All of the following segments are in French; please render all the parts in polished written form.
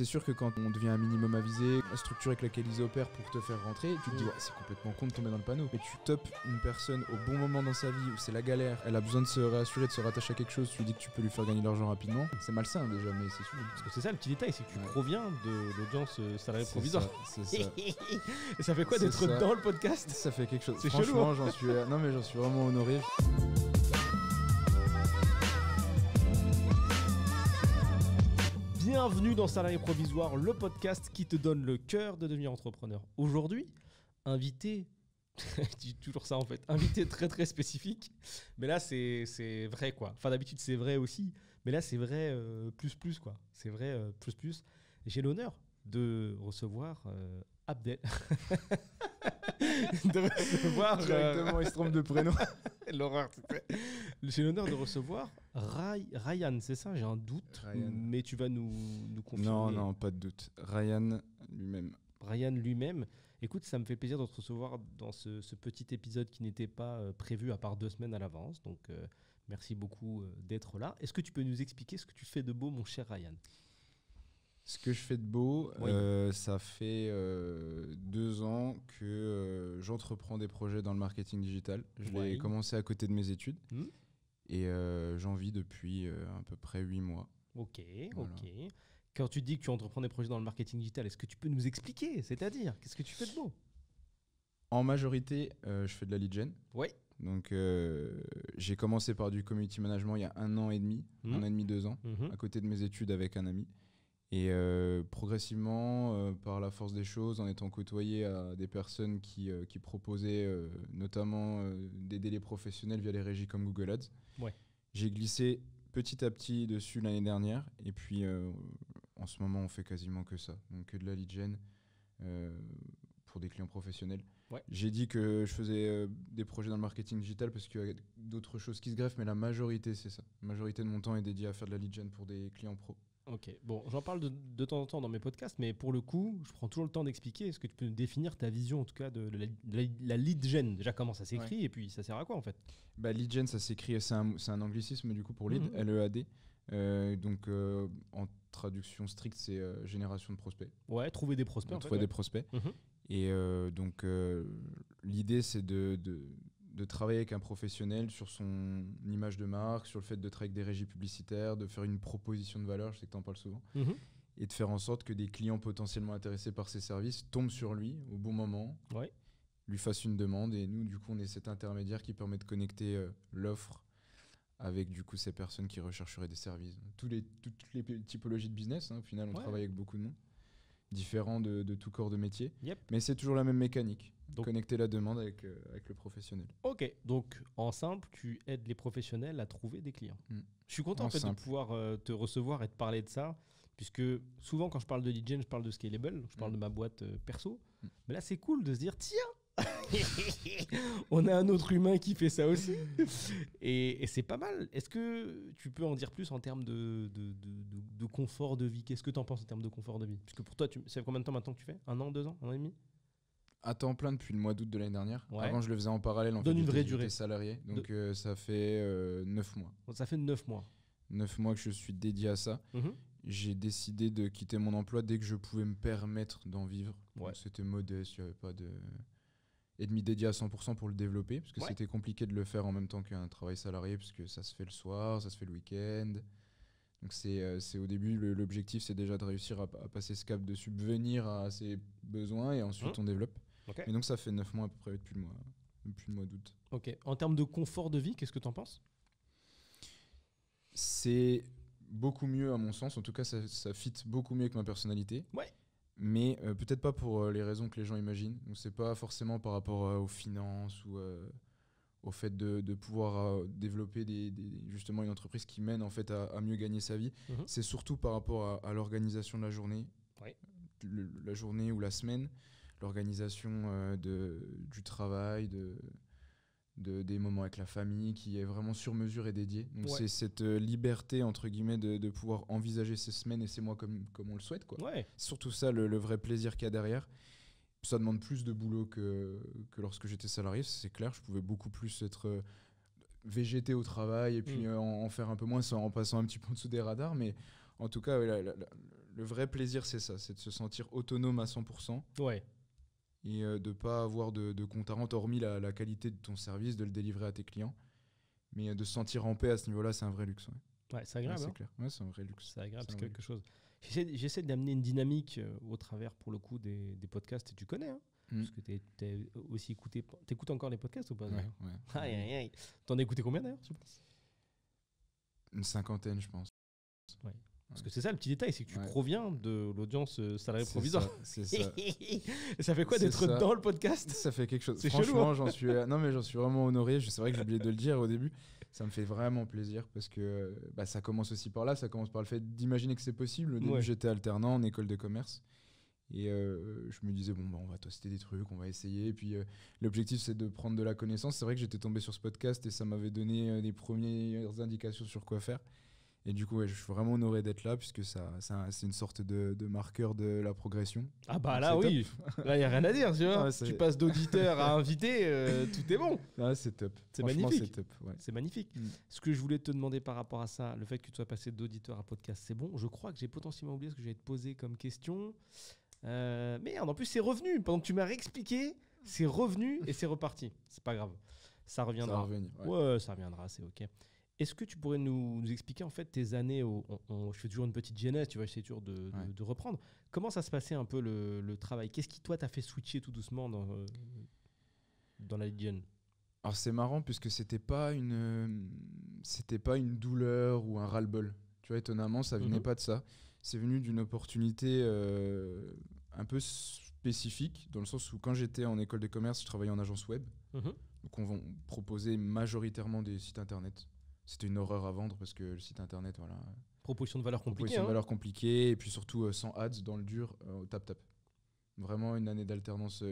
C'est sûr que quand on devient un minimum avisé, la structure avec laquelle ils opèrent pour te faire rentrer, tu te dis ouais, c'est complètement con de tomber dans le panneau. Mais tu topes une personne au bon moment dans sa vie où c'est la galère, elle a besoin de se réassurer, de se rattacher à quelque chose, tu lui dis que tu peux lui faire gagner de l'argent rapidement. C'est malsain déjà, mais c'est sûr. Parce que c'est ça le petit détail, c'est que tu proviens de l'audience salariée C'est provisoire. ça, c'est ça. Et ça fait quoi C'est d'être ça. dans le podcast? Ça fait quelque chose. C'est Franchement, chelou, j'en suis vraiment honoré. Bienvenue dans Salarié Provisoire, le podcast qui te donne le cœur de devenir entrepreneur. Aujourd'hui, invité, je dis toujours ça en fait, invité très très spécifique, mais là c'est vrai quoi. Enfin d'habitude c'est vrai aussi, mais là c'est vrai plus quoi. C'est vrai plus. J'ai l'honneur de recevoir Abdel. de recevoir Directement, il se trompe de prénom. l'horreur. J'ai l'honneur de recevoir Ryan, c'est ça? J'ai un doute, Ryan. mais tu vas nous confirmer. Non, pas de doute. Ryan lui-même. Ryan lui-même. Écoute, ça me fait plaisir de te recevoir dans ce petit épisode qui n'était pas prévu à part 2 semaines à l'avance. Donc, merci beaucoup d'être là. Est-ce que tu peux nous expliquer ce que tu fais de beau, mon cher Ryan? Ce que je fais de beau, Oui. ça fait 2 ans que j'entreprends des projets dans le marketing digital. Je l'ai commencé à côté de mes études et j'en vis depuis à peu près 8 mois. Ok. Voilà. Quand tu dis que tu entreprends des projets dans le marketing digital, est-ce que tu peux nous expliquer? C'est-à-dire, qu'est-ce que tu fais de beau? En majorité, je fais de la lead gen. Oui. Donc, j'ai commencé par du community management il y a 1 an et demi, 1 an et demi, 2 ans, à côté de mes études avec un ami. Et progressivement, par la force des choses, en étant côtoyé à des personnes qui proposaient notamment d'aider les professionnels via les régies comme Google Ads, j'ai glissé petit à petit dessus l'année dernière. Et puis, en ce moment, on fait quasiment que ça. Donc, que de la lead gen pour des clients professionnels. J'ai dit que je faisais des projets dans le marketing digital parce qu'il y a d'autres choses qui se greffent, mais la majorité, c'est ça. La majorité de mon temps est dédié à faire de la lead gen pour des clients pro. Ok, bon, j'en parle de temps en temps dans mes podcasts, mais pour le coup, je prends toujours le temps d'expliquer. Est-ce que tu peux nous définir ta vision, en tout cas, de la lead gen? Déjà, comment ça s'écrit et puis ça sert à quoi, en fait? Lead gen, ça s'écrit, c'est un anglicisme du coup pour lead, L-E-A-D. Donc, en traduction stricte, c'est génération de prospects. Ouais, trouver des prospects. Trouver des prospects. Et donc, l'idée, c'est de travailler avec un professionnel sur son image de marque, sur le fait de travailler avec des régies publicitaires, de faire une proposition de valeur, je sais que tu en parles souvent, et de faire en sorte que des clients potentiellement intéressés par ses services tombent sur lui au bon moment, lui fassent une demande, et nous, du coup, on est cet intermédiaire qui permet de connecter l'offre avec du coup ces personnes qui rechercheraient des services. Toutes les typologies de business, au final, on travaille avec beaucoup de monde, différents de tout corps de métier, mais c'est toujours la même mécanique. Donc, connecter la demande avec le professionnel. Ok, donc en simple, tu aides les professionnels à trouver des clients. Je suis content en fait de pouvoir te recevoir et te parler de ça, puisque souvent quand je parle de lead gen, je parle de Scalable, je parle de ma boîte perso, mais là c'est cool de se dire tiens, on a un autre humain qui fait ça aussi, et c'est pas mal. Est-ce que tu peux en dire plus en termes de confort de vie? Qu'est-ce que tu en penses en termes de confort de vie? Puisque pour toi, ça fait combien de temps maintenant que tu fais? 1 an, 2 ans, 1 an et demi? À temps plein depuis le mois d'août de l'année dernière. Avant, je le faisais en parallèle. Donne une vraie durée. J'étais salarié. Donc, ça fait 9 mois. Ça fait 9 mois. 9 mois que je suis dédié à ça. J'ai décidé de quitter mon emploi dès que je pouvais me permettre d'en vivre. Donc, c'était modeste. Il n'y avait pas de... Et de m'y dédier à 100% pour le développer. Parce que c'était compliqué de le faire en même temps qu'un travail salarié. Parce que ça se fait le soir, ça se fait le week-end. Donc c'est au début, l'objectif, c'est déjà de réussir à passer ce cap de subvenir à ses besoins. Et ensuite, on développe. Et donc ça fait 9 mois à peu près depuis le mois d'août. Ok. En termes de confort de vie, qu'est-ce que tu en penses? C'est beaucoup mieux à mon sens. En tout cas, ça fit beaucoup mieux avec ma personnalité. Mais peut-être pas pour les raisons que les gens imaginent. Donc c'est pas forcément par rapport aux finances ou au fait de pouvoir développer justement une entreprise qui mène en fait à mieux gagner sa vie. C'est surtout par rapport à l'organisation de la journée, la journée ou la semaine. L'organisation du travail, des moments avec la famille qui est vraiment sur mesure et dédiée. Donc c'est cette liberté entre guillemets de pouvoir envisager ces semaines et ces mois comme on le souhaite, quoi. C'est surtout ça le vrai plaisir qu'il y a derrière. Ça demande plus de boulot que lorsque j'étais salarié, c'est clair. Je pouvais beaucoup plus être végéter au travail et puis en faire un peu moins en passant un petit peu en dessous des radars, mais en tout cas, le Le vrai plaisir, c'est ça, c'est de se sentir autonome à 100%. Ouais. Et de ne pas avoir de compte à rendre, hormis la qualité de ton service, de le délivrer à tes clients. Mais de se sentir en paix à ce niveau-là, c'est un vrai luxe. Ouais, c'est agréable. C'est clair. Ouais, c'est un vrai luxe. C'est agréable, c'est quelque chose. J'essaie d'amener une dynamique au travers, pour le coup, des podcasts. Et tu connais, hein, parce que t'es aussi écouté. T'écoutes encore les podcasts ou pas? Ouais. Aïe. T'en as écouté combien d'ailleurs, tu penses? Une 50aine, je pense. Ouais. Parce que c'est ça le petit détail, c'est que tu proviens de l'audience salarié provisoire. C'est ça. Ça fait quoi d'être dans le podcast? Ça fait quelque chose. C'est Franchement, j'en suis vraiment honoré. C'est vrai que j'ai oublié de le dire au début. Ça me fait vraiment plaisir parce que ça commence aussi par là. Ça commence par le fait d'imaginer que c'est possible. Au début, j'étais alternant en école de commerce. Et je me disais, on va tester des trucs, on va essayer. Et puis, l'objectif, c'est de prendre de la connaissance. C'est vrai que j'étais tombé sur ce podcast et ça m'avait donné des premières indications sur quoi faire. Et du coup, je suis vraiment honoré d'être là puisque c'est une sorte de marqueur de la progression. Ah bah là, oui. Là, il n'y a rien à dire. Tu vois, tu passes d'auditeur à invité, tout est bon. Ah, c'est top. C'est magnifique. C'est top, ouais. C'est magnifique. Ce que je voulais te demander par rapport à ça, le fait que tu sois passé d'auditeur à podcast, c'est bon. Je crois que j'ai potentiellement oublié ce que j'allais te poser comme question. Merde, en plus, c'est revenu. Pendant que tu m'as réexpliqué, c'est revenu et c'est reparti. C'est pas grave. Ça reviendra. Ça va revenir, ouais, ça reviendra, c'est OK. Est-ce que tu pourrais nous expliquer en fait tes années je fais toujours une petite genèse, tu vois, j'essaie toujours de reprendre. Comment ça se passait un peu le travail? Qu'est-ce qui, toi, t'a fait switcher tout doucement dans la Legion? Alors, c'est marrant puisque c'était pas une douleur ou un ras-le-bol. Tu vois, étonnamment, ça venait pas de ça. C'est venu d'une opportunité un peu spécifique, dans le sens où quand j'étais en école de commerce, je travaillais en agence web. Donc, on proposait majoritairement des sites internet. C'était une horreur à vendre parce que le site internet, voilà. Proposition de valeur compliquée. Proposition de valeur compliquée, et puis surtout sans ads, dans le dur, au tap-tap. Vraiment une année d'alternance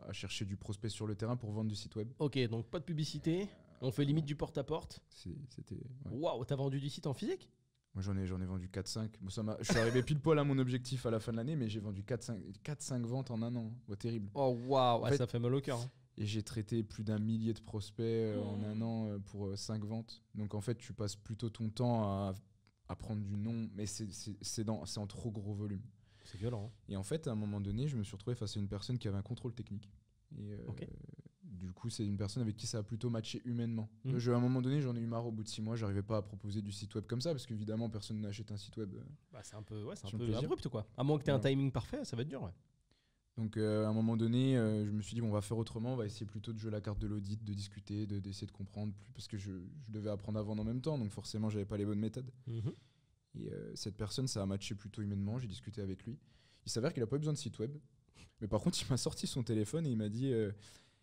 à chercher du prospect sur le terrain pour vendre du site web. Ok, donc pas de publicité, on fait limite du porte-à-porte. C'était. Waouh, t'as vendu du site en physique? Moi j'en ai vendu 4-5. Bon, je suis arrivé pile poil à mon objectif à la fin de l'année, mais j'ai vendu 4-5 ventes en un an. Terrible. Oh waouh, ça fait mal au cœur. Et j'ai traité plus d'1 millier de prospects en un an pour 5 ventes. Donc en fait, tu passes plutôt ton temps à prendre du non, mais c'est en trop gros volume. C'est violent. Hein. Et en fait, à un moment donné, je me suis retrouvé face à une personne qui avait un contrôle technique. Et du coup, c'est une personne avec qui ça a plutôt matché humainement. À un moment donné, j'en ai eu marre au bout de 6 mois. J'arrivais pas à proposer du site web comme ça parce qu'évidemment, personne n'achète un site web. C'est un peu abrupt, quoi. À moins que tu aies un timing parfait, ça va être dur, ouais. Donc à un moment donné, je me suis dit on va faire autrement, on va essayer plutôt de jouer la carte de l'audit, de discuter, d'essayer de comprendre plus, parce que je devais apprendre à vendre en même temps, donc forcément j'avais pas les bonnes méthodes. Et cette personne, ça a matché plutôt humainement, j'ai discuté avec lui. Il s'avère qu'il a pas eu besoin de site web, mais par contre il m'a sorti son téléphone et il m'a dit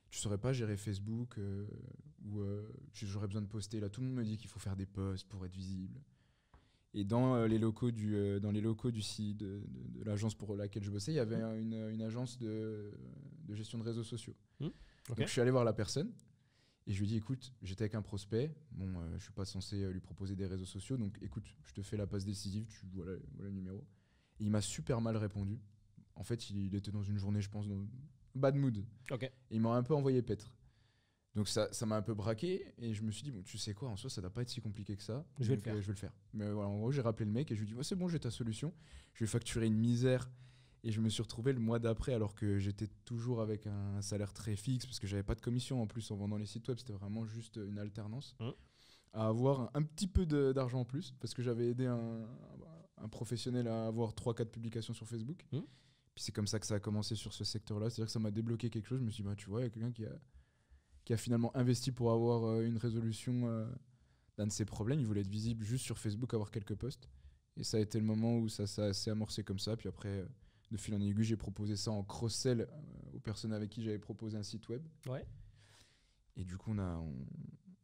tu saurais pas gérer Facebook ou j'aurais besoin de poster, là tout le monde me dit qu'il faut faire des posts pour être visible. Et dans les locaux de l'agence pour laquelle je bossais, il y avait une agence de gestion de réseaux sociaux. Donc je suis allé voir la personne et je lui ai dit écoute, j'étais avec un prospect, je suis pas censé lui proposer des réseaux sociaux, donc écoute, je te fais la passe décisive, voilà le numéro. Et il m'a super mal répondu. En fait, il était dans une journée, je pense, dans bad mood. Et il m'a un peu envoyé paître. Donc ça m'a un peu braqué et je me suis dit tu sais quoi, en soi ça doit pas être si compliqué que ça. Je vais le faire. Mais voilà, en gros j'ai rappelé le mec et je lui ai dit c'est bon, j'ai ta solution. Je vais facturer une misère et je me suis retrouvé le mois d'après alors que j'étais toujours avec un salaire très fixe parce que j'avais pas de commission en plus en vendant les sites web, c'était vraiment juste une alternance. À avoir un petit peu d'argent en plus parce que j'avais aidé un professionnel à avoir 3-4 publications sur Facebook. Puis c'est comme ça que ça a commencé sur ce secteur-là, c'est-à-dire que ça m'a débloqué quelque chose. Je me suis dit tu vois, il y a quelqu'un qui a finalement investi pour avoir une résolution d'un de ses problèmes. Il voulait être visible juste sur Facebook, avoir quelques posts. Et ça a été le moment où ça s'est amorcé comme ça. Puis après, de fil en aiguille, j'ai proposé ça en cross-sell aux personnes avec qui j'avais proposé un site web. Et du coup,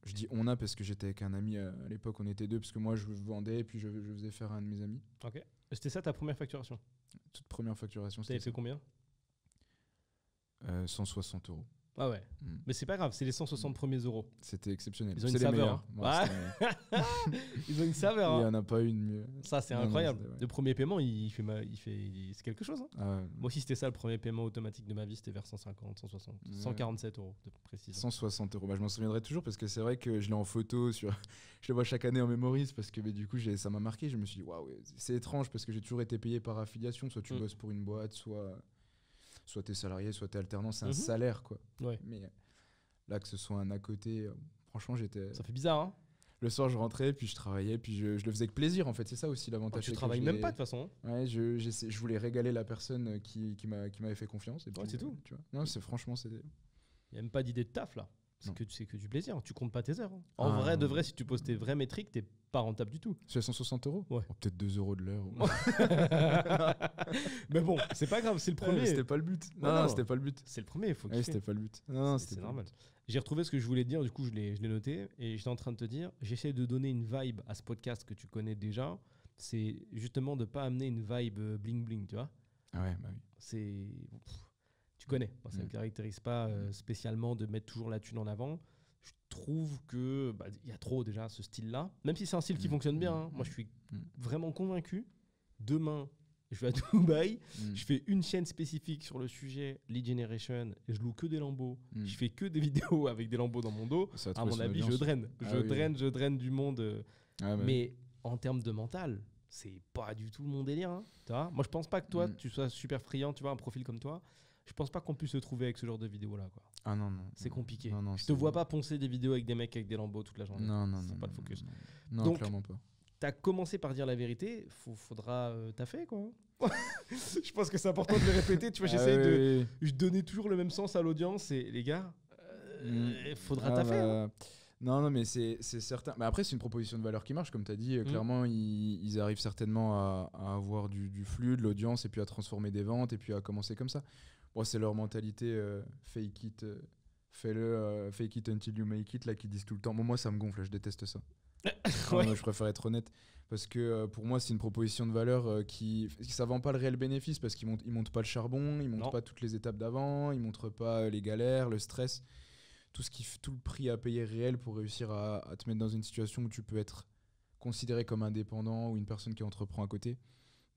je dis on a parce que j'étais avec un ami à l'époque, on était deux, parce que moi je vendais et puis je faisais faire à un de mes amis. C'était ça ta première facturation? Toute première facturation. T'avais fait combien? 160 €. Ah ouais. Mais c'est pas grave, c'est les 160 premiers euros. C'était exceptionnel. Ils ont une saveur. Ils ont une saveur. Il n'y en a pas une mieux. Ça, c'est incroyable. Le premier paiement, c'est quelque chose. Moi aussi, c'était ça le premier paiement automatique de ma vie. C'était vers 150, 160, 147 euros de précision. 160 euros. Bah, je m'en souviendrai toujours parce que c'est vrai que je l'ai en photo. Je le vois chaque année en mémorise parce que du coup, ça m'a marqué. Je me suis dit, waouh, c'est étrange parce que j'ai toujours été payé par affiliation. Soit tu bosses pour une boîte, soit t'es salarié, soit t'es alternant. C'est un salaire, quoi. Ouais. Mais là, que ce soit un à côté, franchement, j'étais. Ça fait bizarre, hein. Le soir, je rentrais, puis je travaillais, puis je le faisais avec plaisir, en fait. C'est ça aussi l'avantage. Tu travailles même pas, de toute façon. Ouais, je voulais régaler la personne qui m'avait fait confiance. Et puis, c'est tout. Tu vois. Non, franchement, c'est. Il n'y a même pas d'idée de taf, là. C'est que du plaisir. Tu comptes pas tes heures. Hein. En vrai, de vrai, si tu poses tes vraies métriques, t'es pas rentable du tout. C'est 160 euros. Ouais. Peut-être 2 euros de l'heure. Mais bon, c'est pas grave, c'est le premier. C'était pas le but. Non, c'était pas le but. C'est le premier, il faut kiffer. C'était pas le but. Non, c'était normal. J'ai retrouvé ce que je voulais te dire, du coup, je l'ai noté. Et j'étais en train de te dire, j'essaie de donner une vibe à ce podcast que tu connais déjà. C'est justement de pas amener une vibe bling-bling, tu vois. Ah ouais, bah oui. Tu connais. Moi, ça ne me caractérise pas spécialement de mettre toujours la thune en avant. Je trouve que y a trop déjà ce style-là. Même si c'est un style qui fonctionne bien. Hein. Moi, je suis vraiment convaincu. Demain, je vais à Dubaï. Je fais une chaîne spécifique sur le sujet lead generation. Et je loue que des Lambeaux. Je fais que des vidéos avec des Lambeaux dans mon dos. À mon avis, je draine. Je draine du monde. Mais en termes de mental, c'est pas du tout mon délire. Hein. Tu vois, moi, je pense pas que toi, tu sois super friand. Tu vois, un profil comme toi. Je pense pas qu'on puisse se trouver avec ce genre de vidéo-là, quoi. Ah non. C'est compliqué. Non, je te vois pas poncer des vidéos avec des mecs avec des Lambeaux toute la journée. Non. C'est pas le focus. Non, donc, clairement pas. T'as commencé par dire la vérité. Faudra taffer, quoi. Je pense que c'est important de le répéter. Tu vois, j'essaie je donnais toujours le même sens à l'audience. Et les gars, faudra taffer. Hein. Non, mais c'est certain. Mais après, c'est une proposition de valeur qui marche, comme tu as dit. Clairement, ils arrivent certainement à avoir du flux, de l'audience, et puis à transformer des ventes, et puis à commencer comme ça. Bon, c'est leur mentalité fake it, fake it until you make it, là, qu'ils disent tout le temps. Bon, moi, ça me gonfle, je déteste ça. Moi, je préfère être honnête. Parce que pour moi, c'est une proposition de valeur ça vend pas le réel bénéfice, parce qu'ils montent pas le charbon, ils montrent pas toutes les étapes d'avant, ils montrent pas les galères, le stress. Tout le prix à payer réel pour réussir à te mettre dans une situation où tu peux être considéré comme indépendant ou une personne qui entreprend à côté.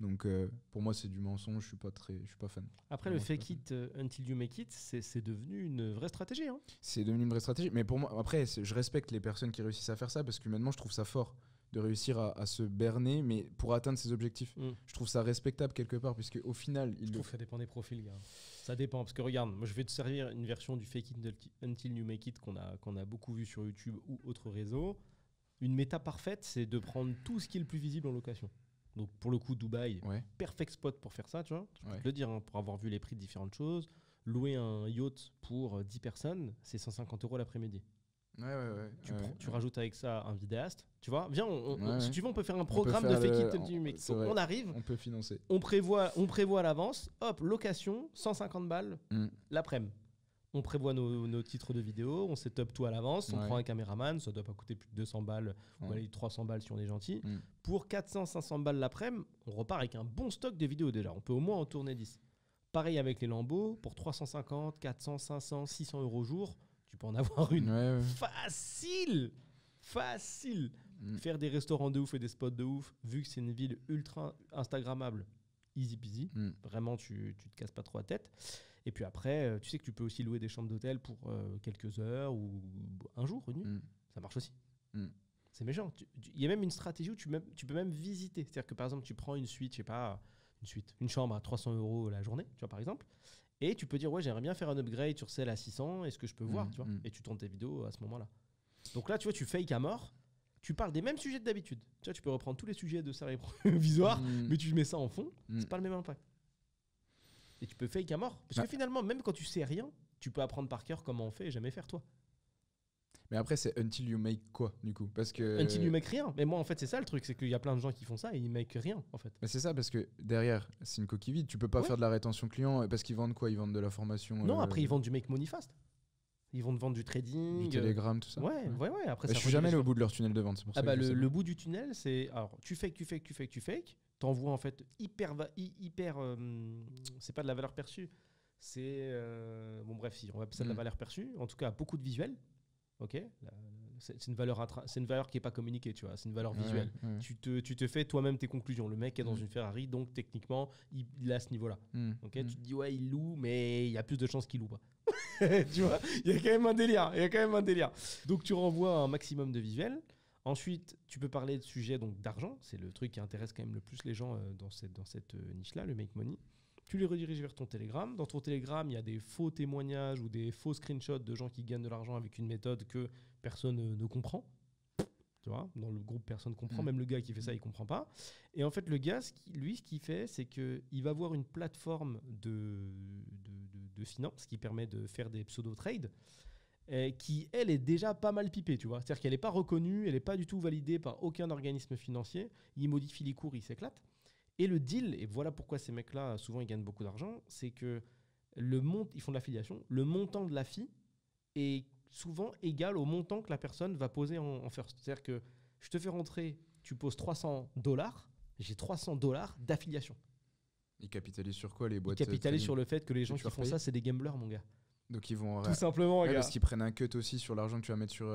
Donc pour moi, c'est du mensonge, je suis pas fan. Après, le fake it until you make it, c'est devenu une vraie stratégie. Hein. C'est devenu une vraie stratégie. Mais pour moi, après, je respecte les personnes qui réussissent à faire ça, parce qu'humainement, je trouve ça fort de réussir à se berner, mais pour atteindre ses objectifs. Je trouve ça respectable quelque part, puisque au final... Je trouve que ça dépend des profils, gars. Ça dépend, parce que regarde, moi je vais te servir une version du fake it until you make it qu'on a beaucoup vu sur YouTube ou autres réseaux. Une méta parfaite, c'est de prendre tout ce qui est le plus visible en location. Donc pour le coup, Dubaï, perfect spot pour faire ça, tu vois. Je peux te le dire, hein, pour avoir vu les prix de différentes choses. Louer un yacht pour 10 personnes, c'est 150 € l'après-midi. Tu rajoutes avec ça un vidéaste, tu vois. Viens, si tu veux, on peut faire un programme de fake it until you make it. On arrive, on peut financer. On prévoit à l'avance, hop, location, 150 balles l'après-midi. On prévoit nos titres de vidéo, on set up tout à l'avance, on prend un caméraman, ça doit pas coûter plus de 200 balles, ou aller 300 balles si on est gentil. Pour 400-500 balles l'après-midi, on repart avec un bon stock de vidéos déjà. On peut au moins en tourner 10. Pareil avec les Lambeaux, pour 350, 400, 500, 600 € au jour, tu peux en avoir une. Facile. Faire des restaurants de ouf et des spots de ouf, vu que c'est une ville ultra instagrammable, easy peasy. Vraiment, tu te casses pas trop la tête. Et puis après, tu sais que tu peux aussi louer des chambres d'hôtel pour quelques heures ou un jour, une nuit. Ça marche aussi. C'est méchant. Il y a même une stratégie où tu peux même visiter. C'est-à-dire que par exemple, tu prends une suite, je sais pas, une chambre à 300 € la journée, tu vois, par exemple. Et tu peux dire, ouais, j'aimerais bien faire un upgrade sur celle à 600, est-ce que je peux voir, tu vois. Et tu tournes tes vidéos à ce moment-là. Donc là, tu vois, tu fake à mort. Tu parles des mêmes sujets que d'habitude. Tu vois, tu peux reprendre tous les sujets de série provisoire, mais tu mets ça en fond, c'est pas le même impact. Et tu peux fake à mort. Parce que finalement, même quand tu sais rien, tu peux apprendre par cœur comment on fait et jamais faire toi. Mais après, c'est until you make quoi, du coup, parce que... Until you make rien. Mais moi, en fait, c'est ça le truc, c'est qu'il y a plein de gens qui font ça et ils make rien, en fait. Mais c'est ça, parce que derrière, c'est une coquille vide. Tu peux pas faire de la rétention client, parce qu'ils vendent quoi? Ils vendent de la formation. Non, après, ils vendent du make money fast. Ils vont te vendre du trading. Du Telegram, tout ça. Ouais. Après, je suis jamais allé au bout de leur tunnel de vente, c'est pour ça. Le bout du tunnel, c'est... Alors, tu fake. T'envoies, en fait, hyper... c'est pas de la valeur perçue. c'est... bon bref, si, on va appeler ça de la valeur perçue. En tout cas, beaucoup de visuels. Ok, c'est une valeur qui n'est pas communiquée, tu vois. C'est une valeur visuelle. Tu te fais toi-même tes conclusions. Le mec est dans une Ferrari, donc techniquement, il est à ce niveau-là. Ok, tu te dis, ouais, il loue, mais il y a plus de chances qu'il loue pas. Tu vois, il y a quand même un délire. Donc, tu renvoies un maximum de visuels. Ensuite, tu peux parler de sujets donc d'argent. C'est le truc qui intéresse quand même le plus les gens dans cette niche-là, le make money. Tu les rediriges vers ton Telegram. Dans ton Telegram, il y a des faux témoignages ou des faux screenshots de gens qui gagnent de l'argent avec une méthode que personne ne comprend. Tu vois, dans le groupe, personne ne comprend. Même le gars qui fait ça, il ne comprend pas. Et en fait, le gars, ce qu'il fait, c'est qu'il va avoir une plateforme de finance qui permet de faire des pseudo-trades qui, elle, est déjà pas mal pipée. Tu vois, c'est-à-dire qu'elle n'est pas reconnue, elle n'est pas du tout validée par aucun organisme financier. Il modifie les cours, il s'éclate. Et le deal, et voilà pourquoi ces mecs-là, souvent, ils gagnent beaucoup d'argent, c'est que ils font de l'affiliation. Le montant de la fee est souvent égal au montant que la personne va poser en first. C'est-à-dire que je te fais rentrer, tu poses $300, j'ai $300 d'affiliation. Ils capitalisent sur quoi, les boîtes? Ils capitalisent sur le fait que les gens qui font ça, c'est des gamblers, mon gars. Donc ils vont tout simplement, gars. Parce qu'ils prennent un cut aussi sur l'argent que tu vas mettre sur.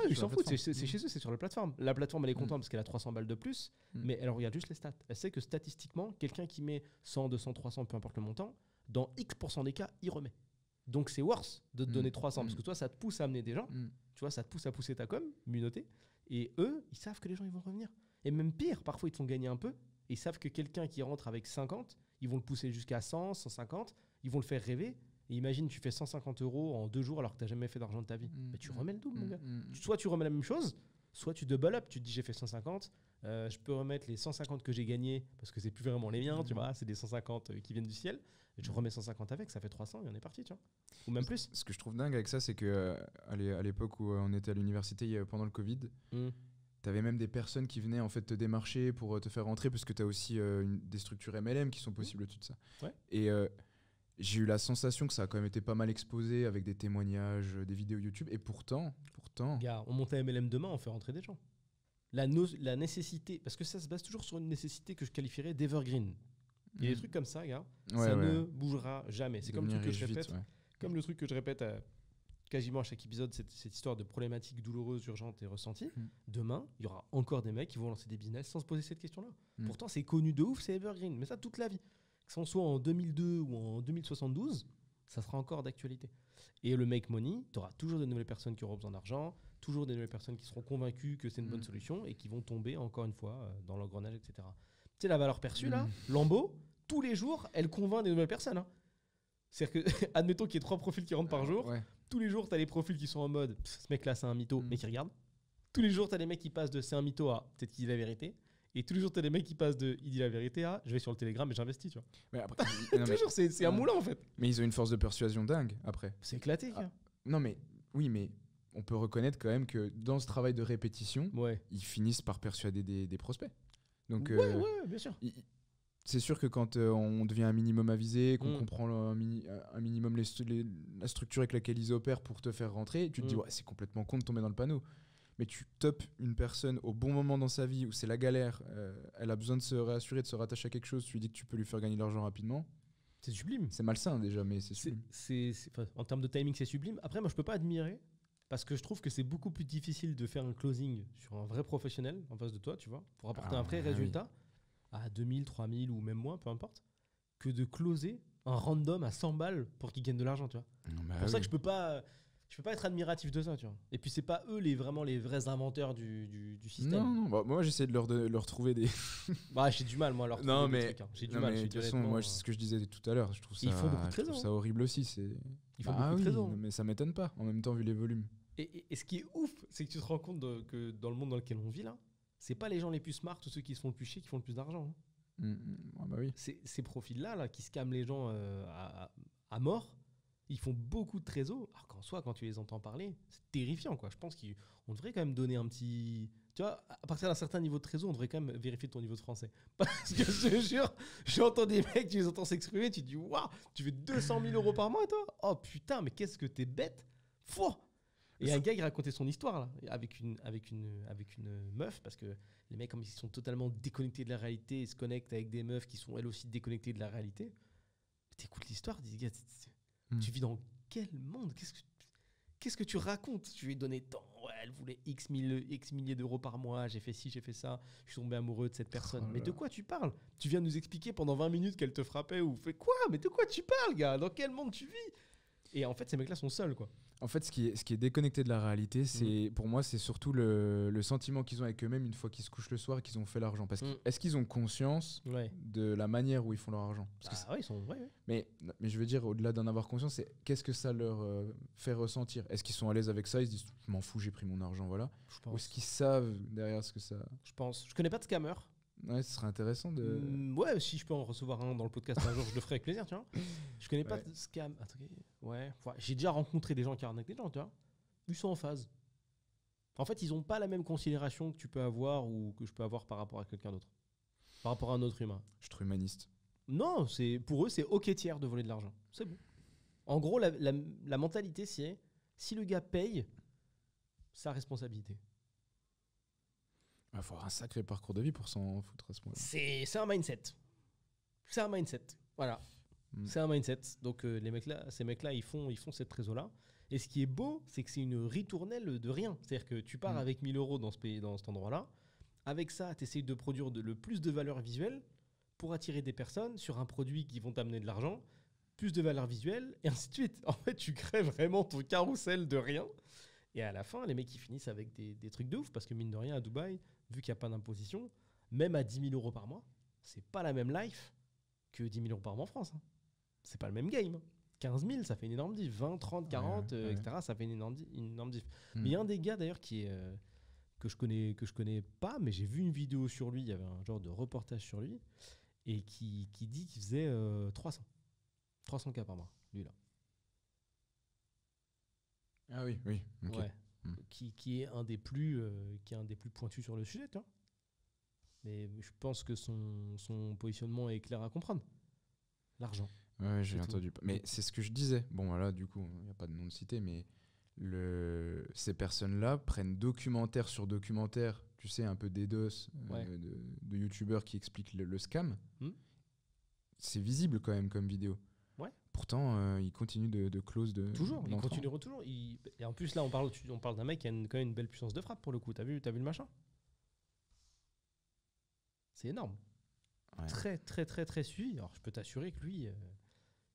Ils s'en foutent, c'est chez eux, c'est sur la plateforme. La plateforme, elle est contente parce qu'elle a 300 balles de plus, mais elle regarde juste les stats. Elle sait que statistiquement, quelqu'un qui met 100, 200, 300, peu importe le montant, dans X% des cas, il remet. Donc c'est worth de te donner 300 parce que toi, ça te pousse à amener des gens, tu vois, ça te pousse à pousser ta com, communauté, et eux, ils savent que les gens ils vont revenir. Et même pire, parfois ils te font gagner un peu, et ils savent que quelqu'un qui rentre avec 50, ils vont le pousser jusqu'à 100, 150, ils vont le faire rêver. Et imagine, tu fais 150 € en 2 jours alors que tu n'as jamais fait d'argent de ta vie. Mais tu remets le double, mon gars. Soit tu remets la même chose, soit tu double up. Tu te dis, j'ai fait 150, je peux remettre les 150 que j'ai gagnés parce que c'est plus vraiment les miens, tu vois. C'est des 150 qui viennent du ciel. Et tu remets 150 avec, ça fait 300 et on est parti, tu vois. Ou même plus. Ce que je trouve dingue avec ça, c'est qu'à l'époque où on était à l'université pendant le Covid, tu avais même des personnes qui venaient en fait te démarcher pour te faire rentrer parce que tu as aussi des structures MLM qui sont possibles au-dessus de ça. Ouais. Et j'ai eu la sensation que ça a quand même été pas mal exposé avec des témoignages, des vidéos YouTube. Et pourtant... Gars, on monte à MLM demain, on fait rentrer des gens. La nécessité, parce que ça se base toujours sur une nécessité que je qualifierais d'evergreen. Il y a des trucs comme ça, gars, ça ne bougera jamais. C'est comme le truc que je répète. Comme le truc que je répète quasiment à chaque épisode, cette histoire de problématique douloureuse, urgente et ressentie. Demain, il y aura encore des mecs qui vont lancer des business sans se poser cette question-là. Pourtant, c'est connu de ouf, c'est evergreen. Mais ça, toute la vie. Que ce soit en 2002 ou en 2072, ça sera encore d'actualité. Et le make money, tu auras toujours de nouvelles personnes qui auront besoin d'argent, toujours des nouvelles personnes qui seront convaincues que c'est une bonne solution et qui vont tomber encore une fois dans l'engrenage, etc. Tu sais, la valeur perçue, là, Lambeau, tous les jours, elle convainc des nouvelles personnes. Hein. C'est-à-dire que, admettons qu'il y ait 3 profils qui rentrent par jour, tous les jours, tu as les profils qui sont en mode ce mec-là, c'est un mytho, mais qui regarde. Tous les jours, tu as des mecs qui passent de c'est un mytho à peut-être qu'il dit la vérité. Et tous les jours, tu as des mecs qui passent de il dit la vérité à je vais sur le Telegram et j'investis, tu vois. Mais après, toujours, c'est un moulin en fait. Mais ils ont une force de persuasion dingue après. C'est éclaté. Non, mais oui, mais on peut reconnaître quand même que dans ce travail de répétition, ils finissent par persuader des prospects. Donc, bien sûr. C'est sûr que quand on devient un minimum avisé, qu'on comprend un minimum la structure avec laquelle ils opèrent pour te faire rentrer, tu te dis ouais, c'est complètement con de tomber dans le panneau. Mais tu topes une personne au bon moment dans sa vie où c'est la galère, elle a besoin de se réassurer, de se rattacher à quelque chose, tu lui dis que tu peux lui faire gagner de l'argent rapidement. C'est sublime. C'est malsain déjà, mais c'est sublime. En termes de timing, c'est sublime. Après, moi, je peux pas admirer parce que je trouve que c'est beaucoup plus difficile de faire un closing sur un vrai professionnel en face de toi, tu vois, pour apporter un vrai résultat à 2000, 3000 ou même moins, peu importe, que de closer un random à 100 balles pour qu'il gagne de l'argent, tu vois. C'est pour ça que je peux pas être admiratif de ça, tu vois. Et puis c'est pas eux vraiment les vrais inventeurs du système. Non. Bah, moi j'essaie de leur trouver des. Bah j'ai du mal moi à leur trouver des trucs. Hein. J'ai du mal. De toute façon, moi c'est ce que je disais tout à l'heure. Je trouve ça. Ils font beaucoup de trésors. Je trouve ça horrible aussi. Ils font beaucoup de trésors. Mais ça m'étonne pas. En même temps vu les volumes. Et ce qui est ouf, c'est que tu te rends compte que dans le monde dans lequel on vit là, c'est pas les gens les plus smart ou ceux qui se font le plus chier qui font le plus d'argent. Hein. Bah oui. Ces profils-là qui scamment les gens à mort, ils font beaucoup de trésors. Alors qu'en soi, quand tu les entends parler, c'est terrifiant, quoi. Je pense qu'on devrait quand même donner un petit... Tu vois, à partir d'un certain niveau de trésor, on devrait quand même vérifier ton niveau de français. Parce que je te jure, j'entends des mecs, tu les entends s'exprimer, tu te dis, waouh, tu fais 200 000 € par mois, toi? Oh putain, mais qu'est-ce que t'es bête! Fou! Et un gars, il racontait son histoire là, avec une meuf, parce que les mecs, comme ils sont totalement déconnectés de la réalité, ils se connectent avec des meufs qui sont elles aussi déconnectées de la réalité. T'écoutes l'histoire, tu dis, Tu vis dans quel monde? Qu'est-ce que tu racontes? Tu lui as donné tant, ouais, elle voulait X milliers d'euros par mois, j'ai fait ci, j'ai fait ça, je suis tombé amoureux de cette personne. Mais de quoi tu parles? Tu viens nous expliquer pendant 20 minutes qu'elle te frappait ou fait quoi? Mais de quoi tu parles, gars? Dans quel monde tu vis? Et en fait, ces mecs-là sont seuls, quoi. En fait, ce qui est déconnecté de la réalité, pour moi, c'est surtout le sentiment qu'ils ont avec eux-mêmes une fois qu'ils se couchent le soir et qu'ils ont fait l'argent. Parce que est-ce qu'ils ont conscience de la manière où ils font leur argent? Ils sont. Ouais. Mais je veux dire, au-delà d'en avoir conscience, c'est qu'est-ce que ça leur fait ressentir? Est-ce qu'ils sont à l'aise avec ça? Ils se disent, je m'en fous, j'ai pris mon argent, voilà. Ou est-ce qu'ils savent derrière ce que ça... Je pense. Je connais pas de scammer. Ouais, ce serait intéressant de... ouais, si je peux en recevoir un dans le podcast un jour, je le ferai avec plaisir, tu vois. Je connais pas de scam. Attendez, ouais. J'ai déjà rencontré des gens qui arnaquent des gens, tu vois. Ils sont en phase. En fait, ils ont pas la même considération que tu peux avoir ou que je peux avoir par rapport à quelqu'un d'autre. Par rapport à un autre humain. Je suis trop humaniste. Non, pour eux, c'est ok tiers de voler de l'argent. C'est bon. En gros, la mentalité, c'est si le gars paye, sa responsabilité. Il faut avoir un sacré parcours de vie pour s'en foutre à ce moment-là. C'est un mindset. C'est un mindset. Voilà. C'est un mindset. Donc ces mecs-là, ils font cette trésor-là. Et ce qui est beau, c'est que c'est une ritournelle de rien. C'est-à-dire que tu pars avec 1000 euros dans cet endroit-là. Avec ça, tu essayes de produire le plus de valeur visuelle pour attirer des personnes sur un produit qui vont t'amener de l'argent, plus de valeur visuelle, et ainsi de suite. En fait, tu crées vraiment ton carrousel de rien. Et à la fin, les mecs, ils finissent avec des trucs de ouf. Parce que mine de rien, à Dubaï, vu qu'il n'y a pas d'imposition, même à 10 000 euros par mois, c'est pas la même life que 10 000 euros par mois en France. C'est pas le même game. 15 000, ça fait une énorme diff. 20, 30, 40, etc., ça fait une énorme diff. Mais il y a un des gars d'ailleurs que je connais pas, mais j'ai vu une vidéo sur lui, il y avait un genre de reportage sur lui, et qui dit qu'il faisait 300K par mois, lui là. Ah oui. Okay. Ouais. Qui est un des plus pointus sur le sujet, tu vois. Mais je pense que son positionnement est clair à comprendre. L'argent. Ouais, j'ai entendu. Mais c'est ce que je disais. Bon, voilà, du coup, il n'y a pas de nom de cité, mais ces personnes-là prennent documentaire sur documentaire, tu sais, un peu DDoS de youtubeurs qui expliquent le scam. C'est visible quand même comme vidéo. Ouais. Pourtant, ils continuent de close de. Toujours, ils continueront toujours. Et en plus, là, on parle d'un mec qui a quand même une belle puissance de frappe pour le coup. T'as vu le machin? C'est énorme. Ouais. Très, très, très, très suivi. Alors, je peux t'assurer que lui,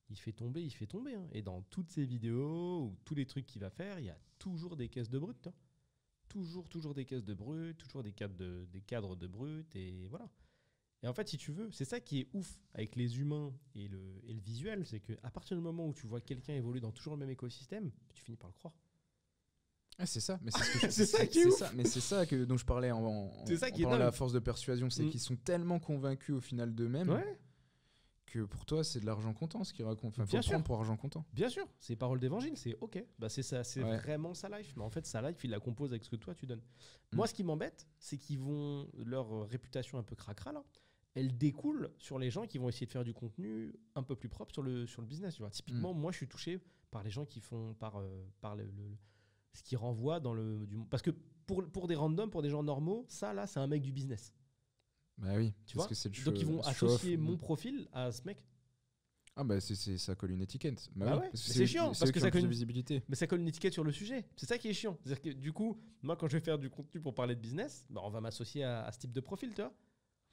il fait tomber. Hein. Et dans toutes ses vidéos ou tous les trucs qu'il va faire, il y a toujours des caisses de brut. Hein. Toujours des caisses de brut, toujours des cadres de brut. Et voilà. Et en fait, si tu veux, c'est ça qui est ouf avec les humains et le visuel, c'est qu'à partir du moment où tu vois quelqu'un évoluer dans toujours le même écosystème, tu finis par le croire. Ah, c'est ça, mais c'est ça qui est ouf. Mais c'est ça dont je parlais en parlant de la force de persuasion, c'est qu'ils sont tellement convaincus au final d'eux-mêmes que pour toi c'est de l'argent comptant ce qu'ils racontent. Enfin, faut prendre pour argent comptant. Bien sûr, c'est parole d'évangile, c'est ok. Bah c'est ça, c'est vraiment sa life. Mais en fait, sa life, il la compose avec ce que toi tu donnes. Moi, ce qui m'embête, c'est qu'ils vont leur réputation un peu cracra là. Elle découle sur les gens qui vont essayer de faire du contenu un peu plus propre sur le business. Tu vois. Typiquement, moi, je suis touché par les gens qui font par ce qui renvoie dans parce que pour des randoms, pour des gens normaux, ça là, c'est un mec du business. Bah oui, tu vois. Que c'est donc ils vont associer mon profil à ce mec. Ah bah ça colle une étiquette. Bah ouais, c'est chiant parce que ça colle une visibilité. Mais ça colle une étiquette sur le sujet. C'est ça qui est chiant. C'est-à-dire que du coup, moi, quand je vais faire du contenu pour parler de business, bah, on va m'associer à ce type de profil, tu vois.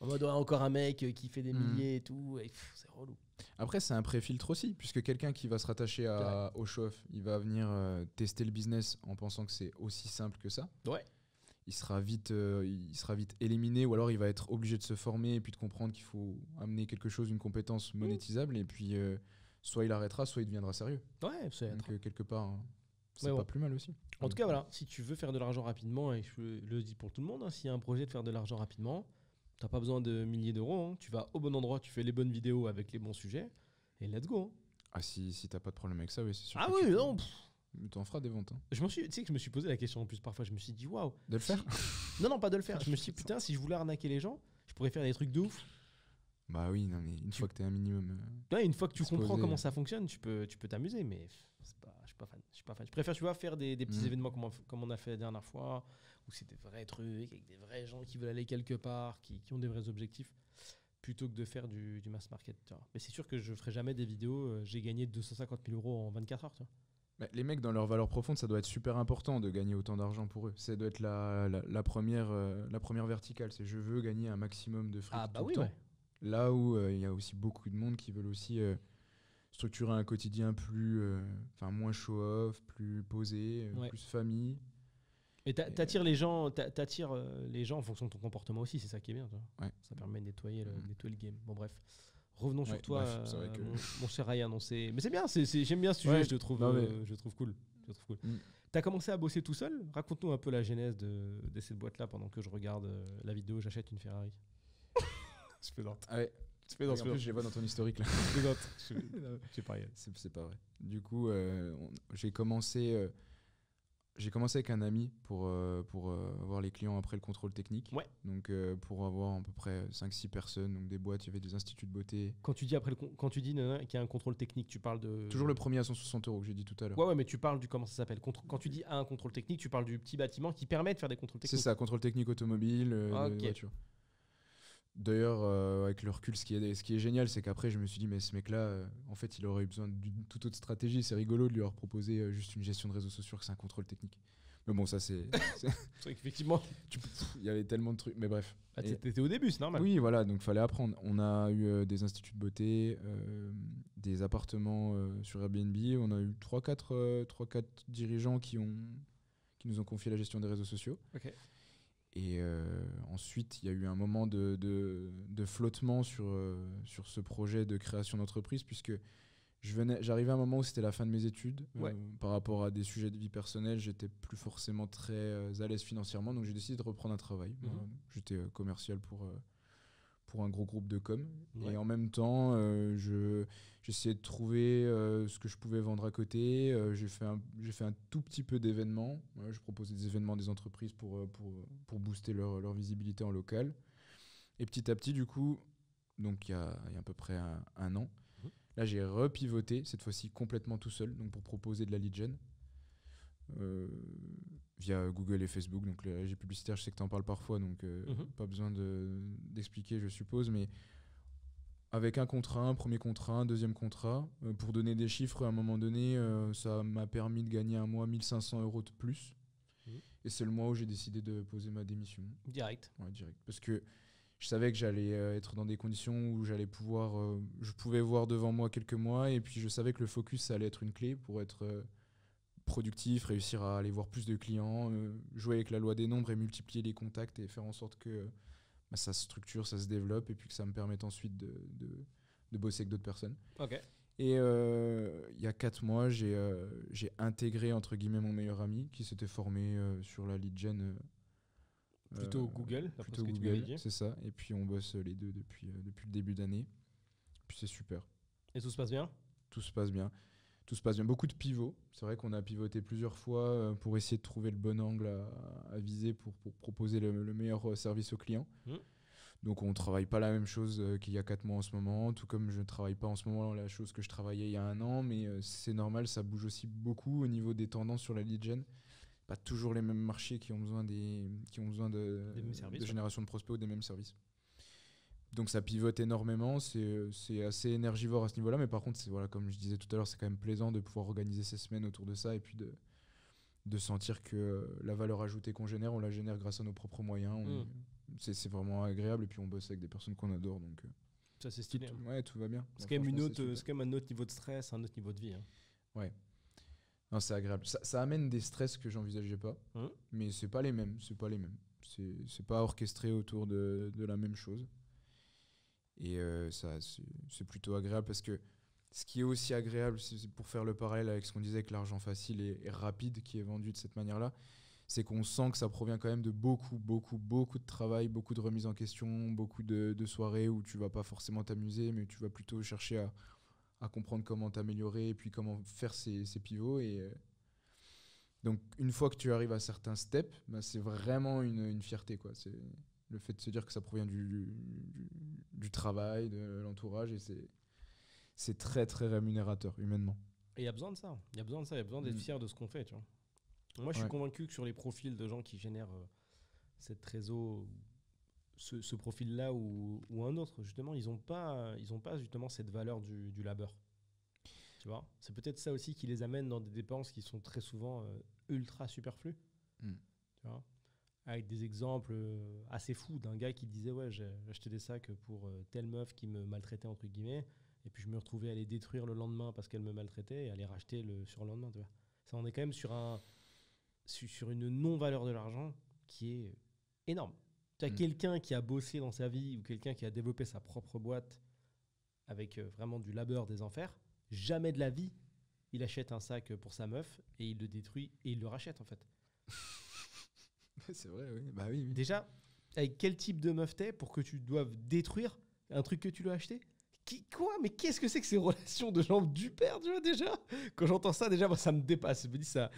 En mode encore un mec qui fait des milliers et tout, et c'est relou. Après, c'est un pré-filtre aussi, puisque quelqu'un qui va se rattacher au show-off, il va venir tester le business en pensant que c'est aussi simple que ça. Ouais. Il sera vite éliminé, ou alors il va être obligé de se former et puis de comprendre qu'il faut amener quelque chose, une compétence monétisable, et puis soit il arrêtera, soit il deviendra sérieux. Ouais, c'est donc quelque part, c'est pas plus mal aussi. En tout cas, voilà, si tu veux faire de l'argent rapidement, et je le dis pour tout le monde, hein, s'il y a un projet de faire de l'argent rapidement, t'as pas besoin de milliers d'euros, hein. Tu vas au bon endroit, tu fais les bonnes vidéos avec les bons sujets, et let's go. Hein. Ah, si t'as pas de problème avec ça, oui, c'est sûr. Ah oui, non. T'en feras des ventes. Hein. Tu sais que je me suis posé la question en plus parfois, je me suis dit waouh. De le faire Non, pas de le faire. Je me suis dit putain, si je voulais arnaquer les gens, je pourrais faire des trucs de ouf. Bah oui, non, mais une fois que t'es un minimum. Ouais, une fois que tu comprends comment ça fonctionne, tu peux t'amuser, mais je suis pas fan. Je préfère, tu vois, faire des petits événements comme on a fait la dernière fois, où c'est des vrais trucs, avec des vrais gens qui veulent aller quelque part, qui ont des vrais objectifs. plutôt que de faire du mass market. Tu vois. Mais c'est sûr que je ferai jamais des vidéos. J'ai gagné 250 000 euros en 24 heures. Tu vois. Bah, les mecs, dans leur valeur profonde, ça doit être super important de gagner autant d'argent pour eux. Ça doit être la première verticale. C'est je veux gagner un maximum de fric tout le temps. Ouais. Là où il y a aussi beaucoup de monde qui veulent aussi structurer un quotidien moins show-off, plus posé, plus famille. Et t'attires les gens en fonction de ton comportement aussi, c'est ça qui est bien. Ouais. Ça permet de nettoyer le game. Bon bref, revenons sur toi, mon cher Ryan. Mais c'est bien, j'aime bien ce sujet, je trouve cool. T'as commencé à bosser tout seul. Raconte-nous un peu la genèse de cette boîte-là pendant que je regarde la vidéo. J'achète une Ferrari. Je plaisante. Ah ouais. En plus, je les vois dans ton historique là. C'est pas vrai. C'est pas vrai. Du coup, j'ai commencé avec un ami pour avoir les clients après le contrôle technique. Ouais. Donc pour avoir à peu près 5-6 personnes, donc des boîtes, il y avait des instituts de beauté. Quand tu dis qu'il y a un contrôle technique, tu parles de... Toujours le premier à 160 € que j'ai dit tout à l'heure. Ouais, mais tu parles du... Comment ça s'appelle ? Quand tu dis un contrôle technique, tu parles du petit bâtiment qui permet de faire des contrôles techniques. C'est ça, contrôle technique automobile, de voiture. D'ailleurs, avec le recul, ce qui est génial, c'est qu'après, je me suis dit, mais ce mec-là, en fait, il aurait eu besoin d'une toute autre stratégie. C'est rigolo de lui avoir proposé juste une gestion de réseaux sociaux, que c'est un contrôle technique. Mais bon, ça, c'est vrai qu'effectivement, il y avait tellement de trucs. Mais bref. T'étais au début, c'est normal. Oui, voilà, donc il fallait apprendre. On a eu des instituts de beauté, des appartements sur Airbnb. On a eu 3-4 dirigeants qui nous ont confié la gestion des réseaux sociaux. Ok. Et ensuite, il y a eu un moment de flottement sur ce projet de création d'entreprise, puisque j'arrivais à un moment où c'était la fin de mes études. Par rapport à des sujets de vie personnelle, j'étais plus forcément très à l'aise financièrement, donc j'ai décidé de reprendre un travail. J'étais commercial pour un gros groupe de com. Et en même temps, j'essayais de trouver ce que je pouvais vendre à côté. J'ai fait un tout petit peu d'événements. Je proposais des événements à des entreprises pour booster leur visibilité en local. Et petit à petit, du coup, donc il y a à peu près un an, là j'ai repivoté, cette fois-ci complètement tout seul, donc pour proposer de la lead gen. Via Google et Facebook, donc les régies publicitaires, je sais que tu en parles parfois, donc pas besoin d'expliquer, je suppose, mais avec un contrat, un premier contrat, un deuxième contrat, pour donner des chiffres, à un moment donné, ça m'a permis de gagner un mois 1 500 € de plus, et c'est le mois où j'ai décidé de poser ma démission. Direct. Ouais, direct, parce que je savais que j'allais être dans des conditions où je pouvais voir devant moi quelques mois, et puis je savais que le focus, ça allait être une clé pour être productif, réussir à aller voir plus de clients, jouer avec la loi des nombres et multiplier les contacts et faire en sorte que ça se structure, ça se développe et puis que ça me permette ensuite de bosser avec d'autres personnes. Okay. Et il y a 4 mois, j'ai intégré entre guillemets mon meilleur ami qui s'était formé sur la lead gen. Plutôt Google, plutôt Google, c'est ça. Et puis on bosse les deux depuis le début d'année. Puis c'est super. Et tout se passe bien ? Tout se passe bien. Tout se passe bien. Beaucoup de pivots. C'est vrai qu'on a pivoté plusieurs fois pour essayer de trouver le bon angle à viser pour proposer le meilleur service aux clients. Donc on ne travaille pas la même chose qu'il y a 4 mois en ce moment, tout comme je ne travaille pas en ce moment la chose que je travaillais il y a 1 an, mais c'est normal, ça bouge aussi beaucoup au niveau des tendances sur la lead gen. Pas toujours les mêmes marchés qui ont besoin de génération de prospects ou des mêmes services. Donc ça pivote énormément, c'est assez énergivore à ce niveau-là, mais par contre, comme je disais tout à l'heure, c'est quand même plaisant de pouvoir organiser ces semaines autour de ça et puis de sentir que la valeur ajoutée qu'on génère, on la génère grâce à nos propres moyens. C'est vraiment agréable et puis on bosse avec des personnes qu'on adore. Donc, ça c'est stylé. Tout va bien. C'est quand même un autre niveau de stress, un autre niveau de vie. Hein. Ouais. Non, c'est agréable. Ça amène des stress que j'envisageais pas, mais c'est pas les mêmes. C'est pas orchestré autour de la même chose. Et c'est plutôt agréable parce que ce qui est aussi agréable, c'est pour faire le parallèle avec ce qu'on disait avec l'argent facile et rapide qui est vendu de cette manière-là, c'est qu'on sent que ça provient quand même de beaucoup de travail, beaucoup de remise en question, beaucoup de soirées où tu vas pas forcément t'amuser, mais tu vas plutôt chercher à comprendre comment t'améliorer et puis comment faire ces pivots. Et donc une fois que tu arrives à certains steps, c'est vraiment une fierté, quoi. C'est le fait de se dire que ça provient du travail, de l'entourage, et c'est très très rémunérateur humainement. Et il y a besoin de ça. Il y a besoin d'être fier de ce qu'on fait, tu vois. Moi, je suis convaincu que sur les profils de gens qui génèrent cette réseau ce profil-là ou un autre, justement, ils ont pas justement cette valeur du labeur. Tu vois, c'est peut-être ça aussi qui les amène dans des dépenses qui sont très souvent ultra superflues. Tu vois, avec des exemples assez fous d'un gars qui disait ouais, j'ai acheté des sacs pour telle meuf qui me maltraitait entre guillemets, et puis je me retrouvais à les détruire le lendemain parce qu'elle me maltraitait et à les racheter le surlendemain. Tu vois, ça, on est quand même sur une non-valeur de l'argent qui est énorme. Tu as quelqu'un qui a bossé dans sa vie ou quelqu'un qui a développé sa propre boîte avec vraiment du labeur des enfers. Jamais de la vie, il achète un sac pour sa meuf et il le détruit et il le rachète en fait. C'est vrai, oui. Bah oui. Déjà, avec quel type de meuf t'es pour que tu doives détruire un truc que tu lui as acheté ? Quoi ? Mais qu'est-ce que c'est que ces relations de gens du père, tu vois, déjà ? Quand j'entends ça, déjà, moi, ça me dépasse. Je me dis ça.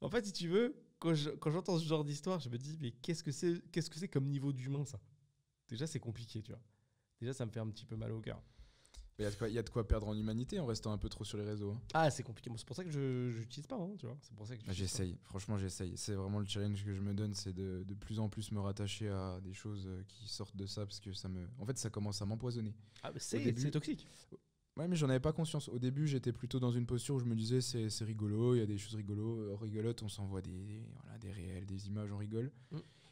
En fait, si tu veux, quand j'entends ce genre d'histoire, je me dis, mais qu'est-ce que c'est comme niveau d'humain, ça ? Déjà, c'est compliqué, tu vois. Déjà, ça me fait un petit peu mal au cœur. Il y a de quoi perdre en humanité en restant un peu trop sur les réseaux. Hein. Ah, c'est compliqué. Moi, c'est pour ça que je n'utilise pas, hein, tu vois. C'est pour ça que j'essaye. Franchement, j'essaye. C'est vraiment le challenge que je me donne, c'est de plus en plus me rattacher à des choses qui sortent de ça, parce que en fait, ça commence à m'empoisonner. Ah, mais c'est toxique. Ouais, mais j'en avais pas conscience. Au début, j'étais plutôt dans une posture où je me disais c'est rigolo, il y a des choses rigolotes, on s'envoie des réels, des images, on rigole.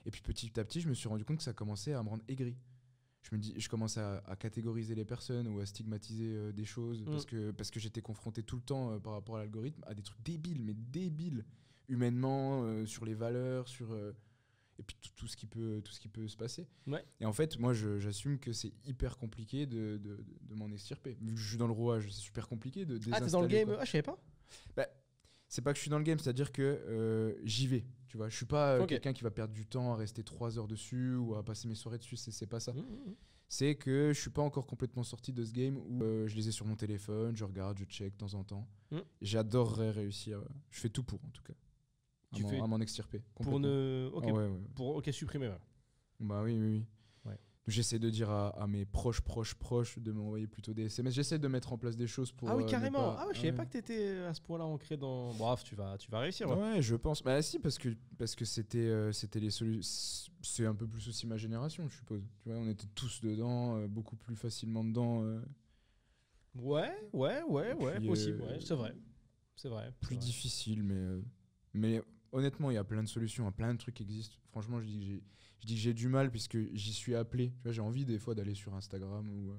Et puis petit à petit, je me suis rendu compte que ça commençait à me rendre aigri. Je commençais à catégoriser les personnes ou à stigmatiser des choses parce que j'étais confronté tout le temps par rapport à l'algorithme à des trucs débiles, humainement, sur les valeurs, et puis tout ce qui peut se passer. Ouais. Et en fait, moi, j'assume que c'est hyper compliqué de m'en extirper. Vu que je suis dans le rouage, c'est super compliqué de désinstaller. Ah, t'es dans le game ? Ah, je savais pas. Bah, c'est pas que je suis dans le game, c'est-à-dire que j'y vais. Tu vois, je suis pas quelqu'un qui va perdre du temps à rester 3 heures dessus ou à passer mes soirées dessus, c'est pas ça. C'est que je suis pas encore complètement sorti de ce game où je les ai sur mon téléphone, je regarde, je check de temps en temps. J'adorerais réussir. Je fais tout pour, en tout cas. À m'en extirper. Pour supprimer. Ouais. Bah oui. Ouais. J'essaie de dire à mes proches de m'envoyer plutôt des SMS. J'essaie de mettre en place des choses pour. Ah oui, carrément. Je savais pas que t'étais à ce point-là ancré dans. Bref, tu vas réussir. Ouais, je pense. Bah si, parce que c'était les solutions. C'est un peu plus aussi ma génération, je suppose. Tu vois, on était tous dedans, beaucoup plus facilement dedans. Ouais, puis, possible. Ouais, c'est vrai. Plus difficile, mais honnêtement, il y a plein de solutions, plein de trucs qui existent. Franchement, je dis que j'ai du mal puisque j'y suis appelé. Tu vois, j'ai envie des fois d'aller sur Instagram ou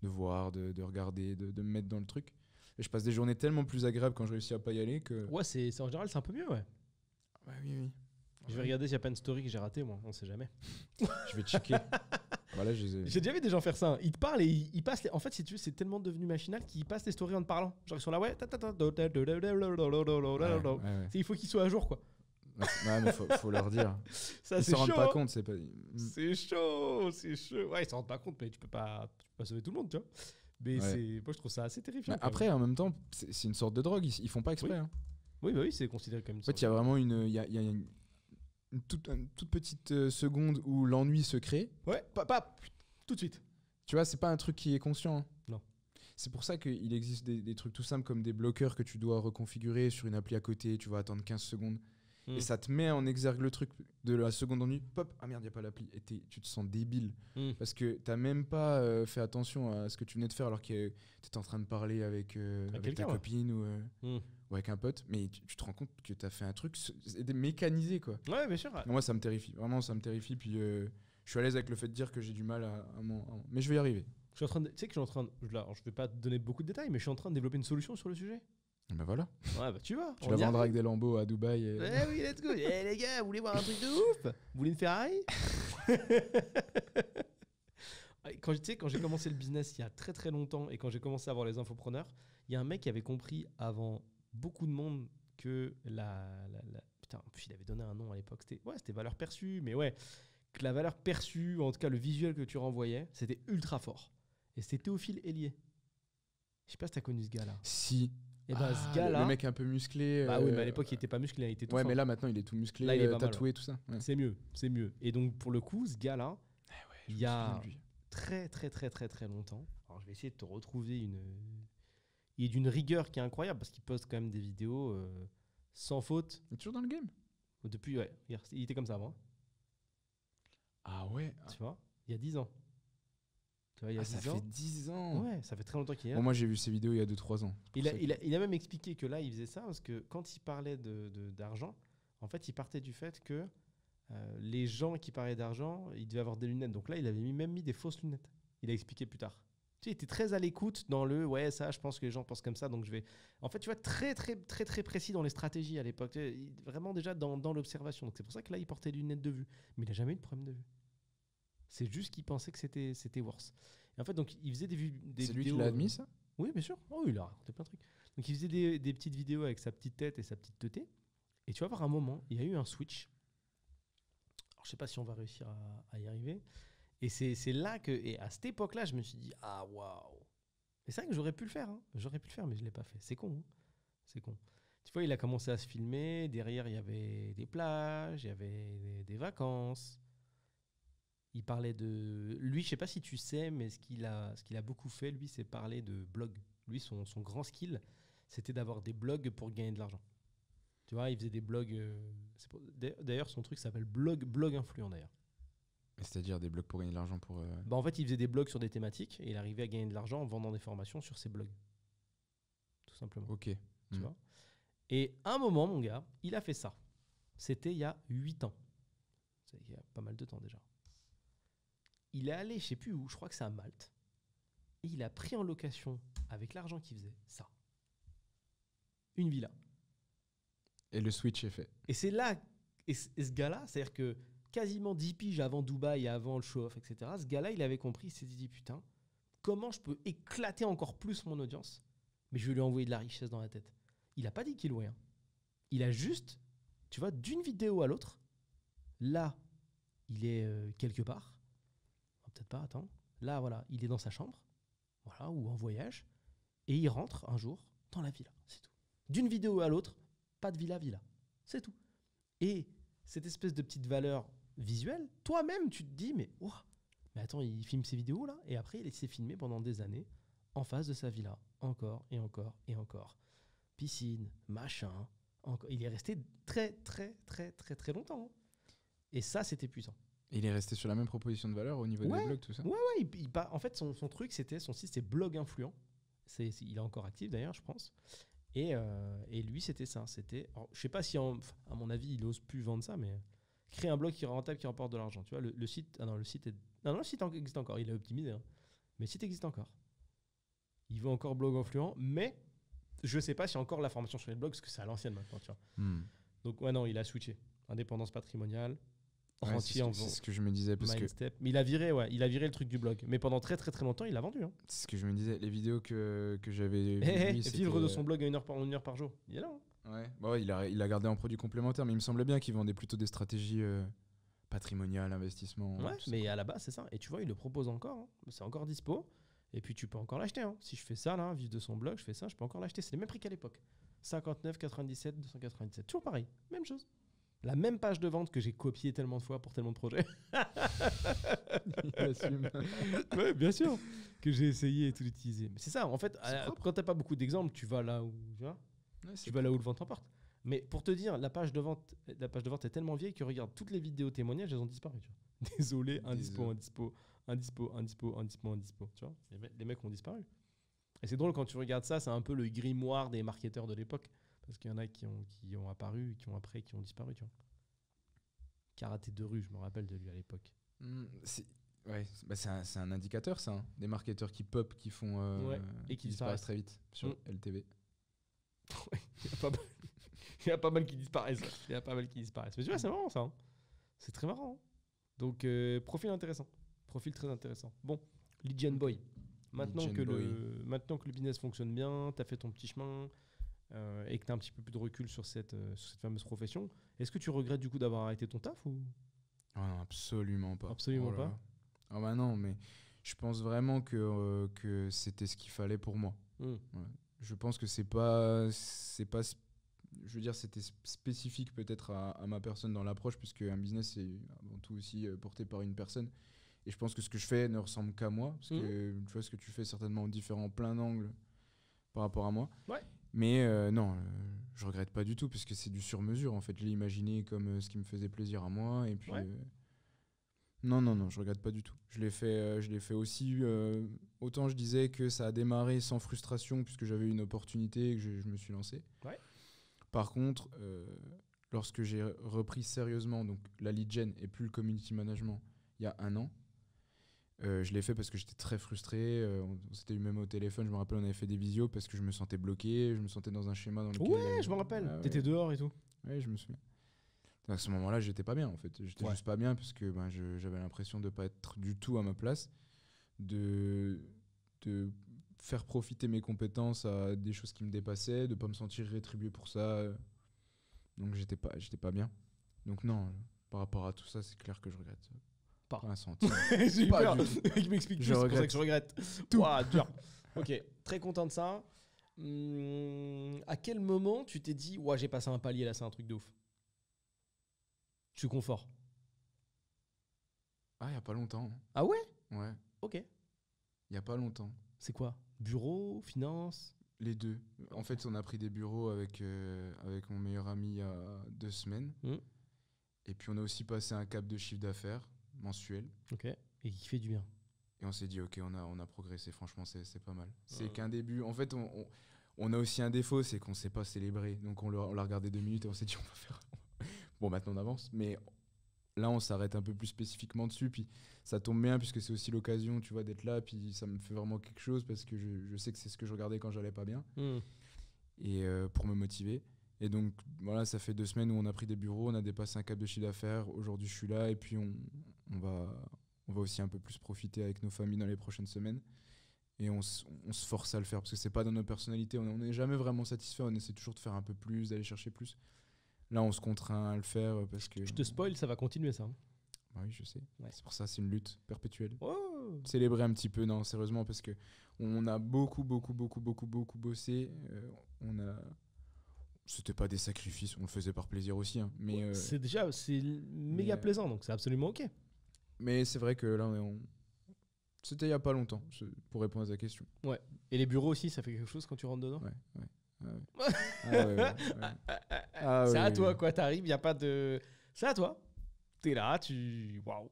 de voir, de regarder, de me mettre dans le truc. Et je passe des journées tellement plus agréables quand je réussis à pas y aller que. Ouais, c'est en général, c'est un peu mieux, ouais. Ouais, oui. Je vais regarder s'il n'y a pas une story que j'ai ratée, moi. On sait jamais. Je vais checker. Voilà, j'ai déjà vu des gens faire ça. Ils te parlent et ils passent. En fait, si tu veux, c'est tellement devenu machinal qu'ils passent les stories en te parlant. Genre, ils sont là, ouais. Il faut qu'ils soient à jour, quoi. Ouais, mais faut leur dire. Ça, ils s'en rendent pas compte. C'est chaud. Ouais, ils s'en rendent pas compte, mais tu peux pas sauver tout le monde, tu vois. Mais moi, je trouve ça assez terrifiant. Après, en même temps, c'est une sorte de drogue. Ils font pas exprès. Oui, hein. Oui, c'est considéré comme une sorte. En fait, il y a vraiment une toute petite seconde où l'ennui se crée. Ouais, pas tout de suite. Tu vois, c'est pas un truc qui est conscient. Hein. Non. C'est pour ça qu'il existe des trucs tout simples comme des bloqueurs que tu dois reconfigurer sur une appli à côté. Tu vas attendre 15 secondes. Et ça te met en exergue le truc de la seconde d'ennui. Pop, ah merde, il n'y a pas l'appli. Et tu te sens débile. Parce que tu n'as même pas fait attention à ce que tu venais de faire alors que tu étais en train de parler avec ta copine ou avec un pote. Mais tu te rends compte que tu as fait un truc mécanisé, quoi. Ouais, bien sûr. Ouais. Moi, ça me terrifie. Vraiment, ça me terrifie. Puis je suis à l'aise avec le fait de dire que j'ai du mal mais je vais y arriver. Tu sais que je vais pas te donner beaucoup de détails, mais je suis en train de développer une solution sur le sujet. Ben voilà. Ouais, bah tu vois. Tu la vendras avec des lambeaux à Dubaï. Eh oui, let's go. Les gars, vous voulez voir un truc de ouf ? Vous voulez une Ferrari ? Quand j'ai commencé le business il y a très très longtemps et quand j'ai commencé à voir les infopreneurs, il y a un mec qui avait compris avant beaucoup de monde que putain, il avait donné un nom à l'époque. C'était valeur perçue, mais ouais, que la valeur perçue, en tout cas le visuel que tu renvoyais, c'était ultra fort. Et c'était Théophile Hélier. Je sais pas si t'as connu ce gars-là. Si. Et ce gars-là, le mec un peu musclé. Bah oui, mais à l'époque il était pas musclé, il était tout. Ouais, mais là maintenant il est tout musclé, là, il est tatoué, tout ça. Ouais. C'est mieux. Et donc pour le coup, ce gars-là, il y a très longtemps. Alors je vais essayer de te retrouver il est d'une rigueur qui est incroyable parce qu'il poste quand même des vidéos sans faute. Il est toujours dans le game. Depuis, ouais. Il était comme ça avant. Ah ouais. Tu vois, il y a 10 ans. Tu vois, il y a 10 ça ans. fait 10 ans. Ouais, ça fait très longtemps qu'il est là. Bon, moi, j'ai vu ses vidéos il y a 2-3 ans. Il a même expliqué que là, il faisait ça parce que quand il parlait d'argent, en fait, il partait du fait que les gens qui parlaient d'argent, ils devaient avoir des lunettes. Donc là, il avait même mis des fausses lunettes. Il a expliqué plus tard. Tu sais, il était très à l'écoute dans le ouais, ça, je pense que les gens pensent comme ça, donc je vais. En fait, tu vois, très, très, très, très précis dans les stratégies à l'époque. Vraiment déjà dans l'observation. Donc c'est pour ça que là, il portait des lunettes de vue. Mais il n'a jamais eu de problème de vue. C'est juste qu'il pensait que c'était worse. Et en fait, donc, il faisait des vidéos. C'est lui qui l'a admis, ça? Oui, bien sûr. Oh, il a raconté plein de trucs. Donc, il faisait des petites vidéos avec sa petite tête et sa petite teuté. Et tu vas voir, un moment, il y a eu un switch. Alors, je sais pas si on va réussir à y arriver. Et c'est là que, et à cette époque-là, je me suis dit, ah waouh. Et c'est vrai que j'aurais pu le faire. Hein. J'aurais pu le faire, mais je l'ai pas fait. C'est con. Hein. C'est con. Tu vois, il a commencé à se filmer. Derrière, il y avait des plages, il y avait des vacances. Il parlait de... Lui, je sais pas si tu sais, mais ce qu'il a beaucoup fait, lui, c'est parler de blog. Lui, son grand skill, c'était d'avoir des blogs pour gagner de l'argent. Tu vois, il faisait des blogs... D'ailleurs, son truc s'appelle blog influent, d'ailleurs. C'est-à-dire des blogs pour gagner de l'argent pour... Bah, en fait, il faisait des blogs sur des thématiques et il arrivait à gagner de l'argent en vendant des formations sur ses blogs. Tout simplement. Ok. Tu vois. Et à un moment, mon gars, il a fait ça. C'était il y a 8 ans. C'est il y a pas mal de temps déjà. Il est allé, je sais plus où, je crois que c'est à Malte. Et il a pris en location, avec l'argent qu'il faisait, ça. Une villa. Et le switch est fait. Et c'est là, et ce gars-là, c'est-à-dire que quasiment 10 piges avant Dubaï et avant le show-off, etc., ce gars-là, il avait compris, il s'est dit, putain, comment je peux éclater encore plus mon audience, mais je vais lui envoyer de la richesse dans la tête. Il n'a pas dit qu'il louait. Hein. Il a juste, tu vois, d'une vidéo à l'autre, là, il est quelque part. Peut-être pas, attends. Là, voilà, il est dans sa chambre, voilà, ou en voyage, et il rentre un jour dans la villa, c'est tout. D'une vidéo à l'autre, pas de villa, c'est tout. Et cette espèce de petite valeur visuelle, toi-même, tu te dis, mais attends, il filme ses vidéos là, et après, il s'est filmé pendant des années en face de sa villa, encore et encore et encore. Piscine, machin, encore. Il est resté très, très, très, très, très longtemps. Hein. Et ça, c'était puissant. Et il est resté sur la même proposition de valeur au niveau des blogs, tout ça? Ouais. En fait, son truc, son site, c'est Blog Influent. Il est encore actif d'ailleurs, je pense. Et lui, c'était ça. Je sais pas si, à mon avis, il ose plus vendre ça, mais créer un blog qui est rentable, qui rapporte de l'argent. Tu vois, le site. Le site existe encore. Il est optimisé. Hein. Mais le site existe encore. Il veut encore Blog Influent, mais je sais pas si encore la formation sur les blogs, parce que c'est à l'ancienne maintenant. Tu vois. Donc, ouais, non, il a switché. Indépendance patrimoniale. Ouais, c'est ce que je me disais parce que mais il a viré le truc du blog, mais pendant très très très longtemps il l'a vendu. Hein. C'est ce que je me disais, les vidéos que j'avais vues, vivre de son blog à 1 heure par jour, il est là. Hein. Ouais, il a gardé en produit complémentaire, mais il me semblait bien qu'il vendait plutôt des stratégies patrimoniales, investissement. Ouais, mais à la base c'est ça. Et tu vois, il le propose encore, hein. C'est encore dispo. Et puis tu peux encore l'acheter. Hein. Si je fais ça là, vivre de son blog, je fais ça, je peux encore l'acheter. C'est les mêmes prix qu'à l'époque. 59,97, 297, toujours pareil, même chose. La même page de vente que j'ai copiée tellement de fois pour tellement de projets. Il assume. Ouais, bien sûr. Que j'ai essayé et tout l'utiliser. Mais c'est ça, en fait, quand t'as pas beaucoup d'exemples, tu vas là où, là où le vent t'emporte. Mais pour te dire, la page de vente est tellement vieille que regarde, toutes les vidéos témoignages, elles ont disparu. Tu vois. Désolé, indispo. Tu vois, les mecs ont disparu. Et c'est drôle quand tu regardes ça, c'est un peu le grimoire des marketeurs de l'époque. Parce qu'il y en a qui ont apparu, qui ont disparu, tu vois. Karaté de rue, je me rappelle de lui à l'époque. C'est un indicateur, ça. Hein. Des marketeurs qui pop, qui font et qui disparaissent très vite sur LTV. Il y a pas mal qui disparaissent. Mais tu vois, c'est marrant, ça. Hein. C'est très marrant. Hein. Donc, profil intéressant. Profil très intéressant. Bon, Lead Gen Boy. Maintenant que le business fonctionne bien, tu as fait ton petit chemin... et que tu as un petit peu plus de recul sur cette fameuse profession, est-ce que tu regrettes du coup d'avoir arrêté ton taf ou... Non, absolument pas. Absolument pas. Ah bah non, mais je pense vraiment que c'était ce qu'il fallait pour moi. Ouais. Je pense que c'est pas, je veux dire, c'était spécifique peut-être à ma personne dans l'approche, puisque un business c'est avant tout aussi porté par une personne. Et je pense que ce que je fais ne ressemble qu'à moi, parce que tu vois ce que tu fais certainement différent, plein d'angles par rapport à moi. Ouais. Mais non, je regrette pas du tout parce que c'est du sur-mesure en fait. Je l'ai imaginé comme ce qui me faisait plaisir à moi et puis Non, je regrette pas du tout. Je l'ai fait aussi. Autant je disais que ça a démarré sans frustration puisque j'avais une opportunité et que je me suis lancé. Ouais. Par contre, lorsque j'ai repris sérieusement donc la lead gen et plus le community management il y a 1 an, je l'ai fait parce que j'étais très frustré. On s'était eu même au téléphone, je me rappelle, on avait fait des visios parce que je me sentais bloqué, je me sentais dans un schéma dans lequel... Ouais, je me rappelle. T'étais dehors et tout. Ouais, je me souviens. À ce moment-là, j'étais pas bien en fait. J'étais juste pas bien parce que j'avais l'impression de pas être du tout à ma place, de faire profiter mes compétences à des choses qui me dépassaient, de pas me sentir rétribué pour ça. Donc j'étais pas bien. Donc non, par rapport à tout ça, c'est clair que je regrette. Pas un centime. Super. Il m'explique tout, c'est pour ça que je regrette. Tout. Wow, dur. Ok, très content de ça. À quel moment tu t'es dit, ouais, j'ai passé un palier là, c'est un truc de ouf? Je suis confort. Ah, il y a pas longtemps. Ah ouais? Ouais. Ok. Il y a pas longtemps. C'est quoi? Bureau, finance? Les deux. En fait, on a pris des bureaux avec mon meilleur ami il y a 2 semaines. Et puis on a aussi passé un cap de chiffre d'affaires mensuel. Ok. Et qui fait du bien. Et on s'est dit, ok, on a progressé, franchement, c'est pas mal. C'est qu'un début. En fait, on a aussi un défaut, c'est qu'on sait pas célébrer. Donc on l'a regardé 2 minutes et on s'est dit, on va faire... Bon, maintenant on avance, mais là on s'arrête un peu plus spécifiquement dessus. Puis ça tombe bien puisque c'est aussi l'occasion, tu vois, d'être là. Puis ça me fait vraiment quelque chose parce que je sais que c'est ce que je regardais quand j'allais pas bien. Et pour me motiver. Et donc voilà, ça fait 2 semaines où on a pris des bureaux, on a dépassé un cap de chiffre d'affaires. Aujourd'hui je suis là et puis on va aussi un peu plus profiter avec nos familles dans les prochaines semaines. Et on se force à le faire parce que c'est pas dans nos personnalités. On n'est jamais vraiment satisfait, on essaie toujours de faire un peu plus, d'aller chercher plus. Là, on se contraint à le faire parce que... Je te spoil, ça va continuer ça. Bah oui, je sais. Ouais. C'est pour ça, c'est une lutte perpétuelle. Oh. Célébrer un petit peu, non, sérieusement, parce que on a beaucoup bossé. C'était pas des sacrifices, on le faisait par plaisir aussi. Hein, mais c'est méga plaisant, donc c'est absolument ok. Mais c'est vrai que là, c'était il y a pas longtemps, pour répondre à ta question. Ouais. Et les bureaux aussi, ça fait quelque chose quand tu rentres dedans? Ouais. C'est à toi, quoi. T'arrives, il n'y a pas de... C'est à toi. T'es là, waouh.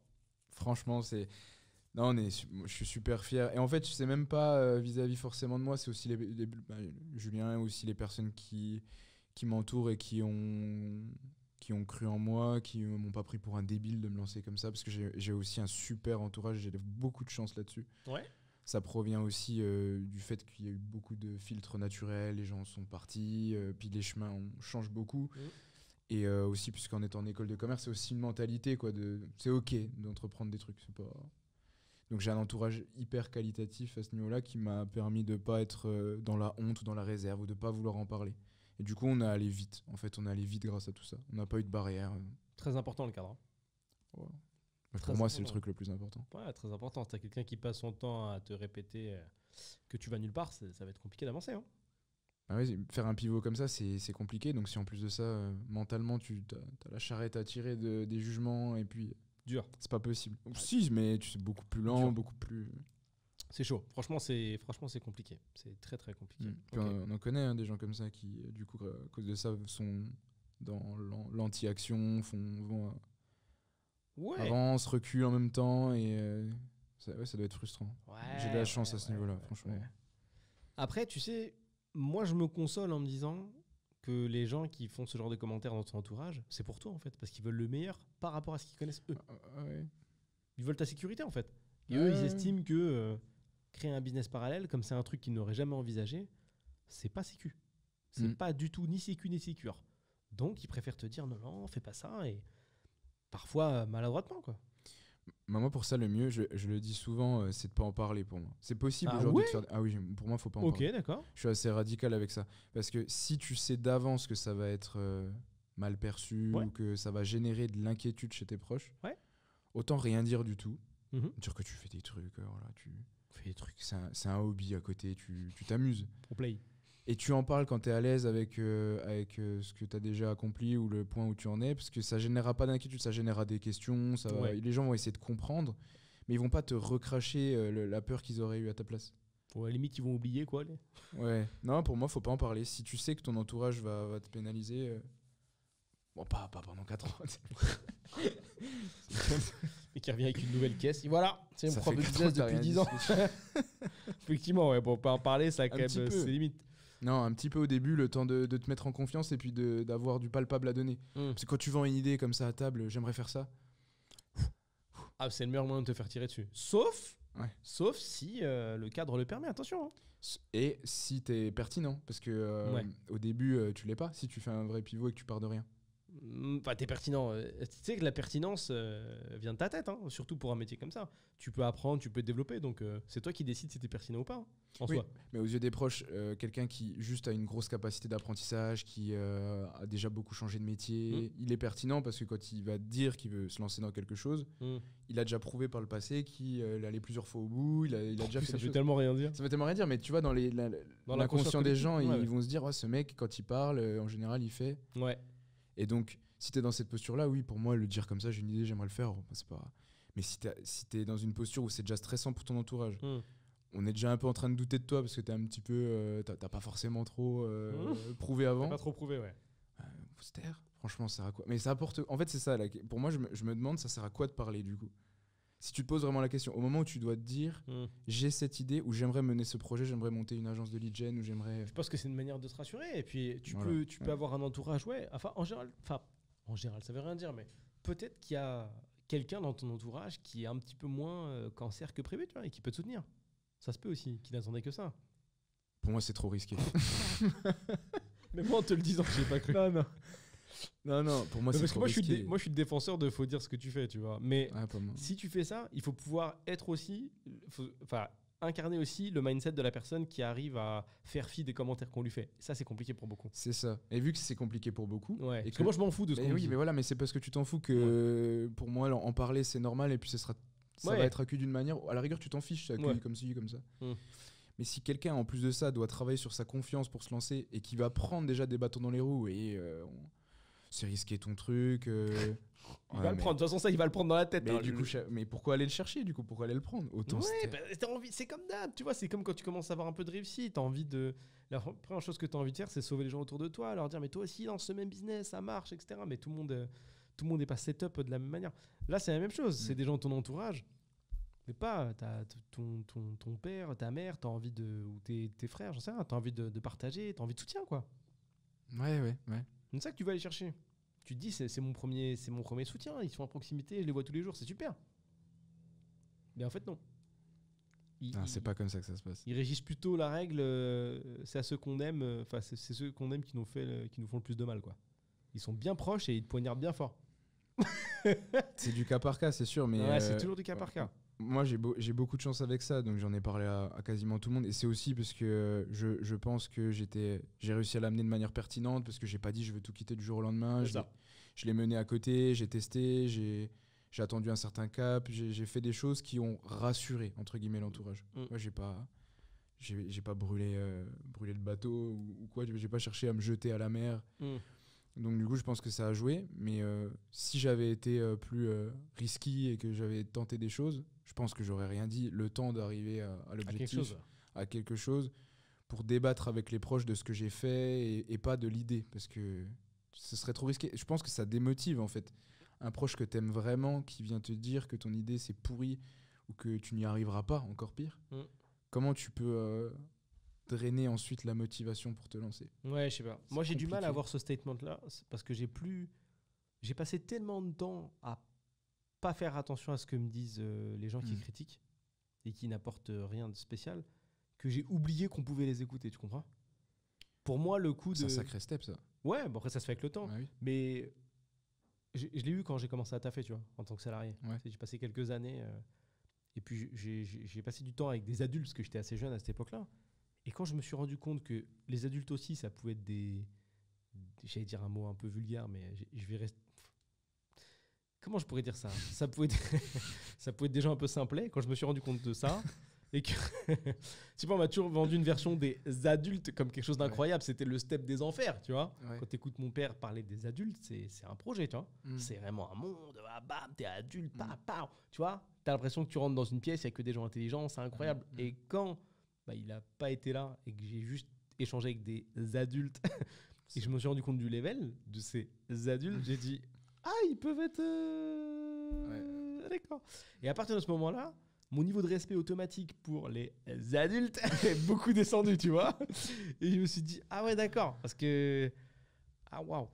Franchement, c'est... Non, je suis super fier. Et en fait, c'est même pas vis-à-vis forcément de moi, c'est aussi Julien, aussi les personnes qui m'entourent et qui ont cru en moi, qui m'ont pas pris pour un débile de me lancer comme ça, parce que j'ai aussi un super entourage, j'ai beaucoup de chance là-dessus. Ouais. Ça provient aussi du fait qu'il y a eu beaucoup de filtres naturels, les gens sont partis, puis les chemins changent beaucoup. Et aussi, puisqu'en étant en école de commerce, c'est aussi une mentalité, quoi, c'est ok d'entreprendre des trucs. C'est pas... Donc j'ai un entourage hyper qualitatif à ce niveau-là qui m'a permis de ne pas être dans la honte ou dans la réserve ou de ne pas vouloir en parler. Et du coup, on est allé vite. En fait, on est allé vite grâce à tout ça. On n'a pas eu de barrière. Très important le cadre. Ouais. Pour moi, c'est le truc le plus important. Ouais, très important. Si tu as quelqu'un qui passe son temps à te répéter que tu vas nulle part, ça va être compliqué d'avancer. Hein. Ah ouais, faire un pivot comme ça, c'est compliqué. Donc si en plus de ça, mentalement, tu as la charrette à tirer des jugements et puis... Dur. C'est pas possible. Ouais. Si, mais tu sais, beaucoup plus lent, dur. Beaucoup plus... C'est chaud. Franchement, c'est compliqué. C'est très, très compliqué. Okay. On en connaît des gens comme ça qui, du coup, à cause de ça, sont dans l'anti-action, vont... avance, recule en même temps et ça doit être frustrant. J'ai de la chance à ce niveau-là, franchement. Ouais. Après, tu sais, moi je me console en me disant que les gens qui font ce genre de commentaires dans ton entourage, c'est pour toi en fait, parce qu'ils veulent le meilleur par rapport à ce qu'ils connaissent eux. Ouais. Ils veulent ta sécurité en fait. Et eux, ils estiment que créer un business parallèle, comme c'est un truc qu'ils n'auraient jamais envisagé, c'est pas sécu. C'est pas du tout ni sécu ni sécure. Donc ils préfèrent te dire non, fais pas ça, et parfois maladroitement quoi. Moi, pour ça, le mieux, je le dis souvent, c'est de pas en parler pour moi. C'est possible aujourd'hui de faire... Ah oui, pour moi, faut pas en parler. Ok, d'accord. Je suis assez radical avec ça. Parce que si tu sais d'avance que ça va être mal perçu ou que ça va générer de l'inquiétude chez tes proches, autant rien dire du tout. Dire que tu fais des trucs, voilà, tu fais des trucs. C'est un hobby à côté, tu t'amuses. Pour play. Et tu en parles quand tu es à l'aise avec ce que tu as déjà accompli ou le point où tu en es, parce que ça générera pas d'inquiétude, ça générera des questions, les gens vont essayer de comprendre, mais ils vont pas te recracher la peur qu'ils auraient eu à ta place. À la limite, ils vont oublier quoi. Ouais, non, pour moi, faut pas en parler. Si tu sais que ton entourage va te pénaliser, Bon, pas pendant 4 ans. Et qui revient avec une nouvelle caisse. Et voilà, c'est mon prof de business depuis 10 ans. Effectivement, ouais, bon, on peut en parler, ça quand même, c'est limite. Non, un petit peu au début, le temps de te mettre en confiance et puis d'avoir du palpable à donner. Parce que quand tu vends une idée comme ça à table, j'aimerais faire ça. Ah, c'est le meilleur moyen de te faire tirer dessus. Sauf si le cadre le permet, attention. Hein. Et si t'es pertinent, parce que au début, tu l'es pas, si tu fais un vrai pivot et que tu pars de rien. Enfin, t'es pertinent. Tu sais que la pertinence vient de ta tête, hein, surtout pour un métier comme ça. Tu peux apprendre, tu peux te développer, donc c'est toi qui décides si t'es pertinent ou pas, hein, en soi. Mais aux yeux des proches, quelqu'un qui juste a une grosse capacité d'apprentissage, qui a déjà beaucoup changé de métier, il est pertinent parce que quand il va dire qu'il veut se lancer dans quelque chose, il a déjà prouvé par le passé qu'il allait plusieurs fois au bout, il a déjà fait ça des veut choses. tellement rien dire. Ça veut tellement rien dire, mais tu vois, dans l'inconscient des gens, ils vont se dire, ce mec, quand il parle, en général, il fait. Ouais. Et donc, si tu es dans cette posture-là, oui, pour moi, le dire comme ça, j'ai une idée, j'aimerais le faire, c'est pas... Mais si tu es dans une posture où c'est déjà stressant pour ton entourage, on est déjà un peu en train de douter de toi parce que tu es un petit peu... t'as pas forcément trop prouvé avant. T'as pas trop prouvé, ouais. Faut se taire. Franchement, ça sert à quoi? Mais ça apporte... En fait, c'est ça. Là. Pour moi, je me demande, ça sert à quoi de parler, du coup? Si tu te poses vraiment la question, au moment où tu dois te dire, j'ai cette idée où j'aimerais mener ce projet, j'aimerais monter une agence de lead gen, ou j'aimerais... Je pense que c'est une manière de se rassurer. Et puis, tu peux avoir un entourage, Enfin, en général, ça veut rien dire, mais peut-être qu'il y a quelqu'un dans ton entourage qui est un petit peu moins cancer que prévu, tu vois, et qui peut te soutenir. Ça se peut aussi, qui n'attendait que ça. Pour moi, c'est trop risqué. Mais moi, en te le disant, j'ai pas cru. Non, pour moi, c'est trop risqué. Moi, je suis le défenseur de faut dire ce que tu fais, tu vois. Mais si tu fais ça, il faut pouvoir être aussi... incarner aussi le mindset de la personne qui arrive à faire fi des commentaires qu'on lui fait. Ça, c'est compliqué pour beaucoup. C'est ça. Et vu que c'est compliqué pour beaucoup... Ouais. Parce que moi, je m'en fous de ce qu'on dit. Oui, mais voilà, mais c'est parce que tu t'en fous que pour moi, en parler, c'est normal et puis ça va être accueilli d'une manière... À la rigueur, tu t'en fiches, c'est accueilli comme ci, comme ça. Mais si quelqu'un, en plus de ça, doit travailler sur sa confiance pour se lancer et qui va prendre déjà des bâtons dans les roues et c'est risquer ton truc... Il va le prendre. De toute façon, ça, il va le prendre dans la tête. Mais pourquoi aller le chercher, du coup? Pourquoi aller le prendre? Autant t'as envie. C'est comme d'hab, tu vois. C'est comme quand tu commences à avoir un peu de réussite. T'as envie de... La première chose que tu as envie de faire, c'est sauver les gens autour de toi, leur dire, mais toi aussi, dans ce même business, ça marche, etc. Mais tout le monde est pas set-up de la même manière. Là, c'est la même chose. C'est des gens de ton entourage. Mais pas ton père, ta mère, t'as envie ou tes frères, j'en sais rien. T'as envie de partager, t'as envie de soutien, quoi. Ouais. C'est ça que tu vas aller chercher. Tu te dis, c'est mon premier soutien, ils sont à proximité, je les vois tous les jours, c'est super. Mais en fait, non. C'est pas comme ça que ça se passe. Ils régissent plutôt la règle, c'est à ceux qu'on aime, c'est ceux qu'on aime qui nous font le plus de mal, quoi. Ils sont bien proches et ils te poignardent bien fort. C'est du cas par cas, c'est sûr, mais... Ouais, c'est toujours du cas par cas. Moi, j'ai beaucoup de chance avec ça, donc j'en ai parlé à quasiment tout le monde. Et c'est aussi parce que je pense que j'ai réussi à l'amener de manière pertinente, parce que j'ai pas dit je veux tout quitter du jour au lendemain. Je l'ai mené à côté, j'ai testé, j'ai attendu un certain cap, j'ai fait des choses qui ont rassuré, entre guillemets, l'entourage. Moi, j'ai pas brûlé le bateau ou quoi, j'ai pas cherché à me jeter à la mer. Donc du coup, je pense que ça a joué. Mais si j'avais été plus risqué et que j'avais tenté des choses, je pense que j'aurais rien dit. Le temps d'arriver à l'objectif, à quelque chose, pour débattre avec les proches de ce que j'ai fait et pas de l'idée. Parce que ce serait trop risqué. Je pense que ça démotive, en fait. Un proche que t'aimes vraiment, qui vient te dire que ton idée, c'est pourri ou que tu n'y arriveras pas, encore pire. Comment tu peux... drainer ensuite la motivation pour te lancer. Ouais, je sais pas. Moi, j'ai du mal à avoir ce statement-là parce que j'ai passé tellement de temps à pas faire attention à ce que me disent les gens qui critiquent et qui n'apportent rien de spécial que j'ai oublié qu'on pouvait les écouter, tu comprends? Pour moi, le coup de... C'est un sacré step, ça. Ouais, bon après, ça se fait avec le temps. Ah oui. Mais je l'ai eu quand j'ai commencé à taffer, tu vois, en tant que salarié. Ouais. J'ai passé quelques années et puis j'ai passé du temps avec des adultes parce que j'étais assez jeune à cette époque-là. Et quand je me suis rendu compte que les adultes aussi, ça pouvait être j'allais dire un mot un peu vulgaire, mais je vais rester... Comment je pourrais dire ça? Ça pouvait être des gens un peu simplets. Quand je me suis rendu compte de ça, et que... tu sais, on m'a toujours vendu une version des adultes comme quelque chose d'incroyable. C'était le step des enfers, tu vois. Quand tu écoutes mon père parler des adultes, c'est un projet, tu vois. C'est vraiment un monde. Bam, t'es adulte, tu vois. T'as l'impression que tu rentres dans une pièce, il n'y a que des gens intelligents, c'est incroyable. Et quand... il n'a pas été là et que j'ai juste échangé avec des adultes, Et je me suis rendu compte du level de ces adultes. J'ai dit, ils peuvent être... D'accord. Et à partir de ce moment-là, mon niveau de respect automatique pour les adultes est beaucoup descendu, tu vois. Et je me suis dit, ouais, d'accord. Parce que... waouh.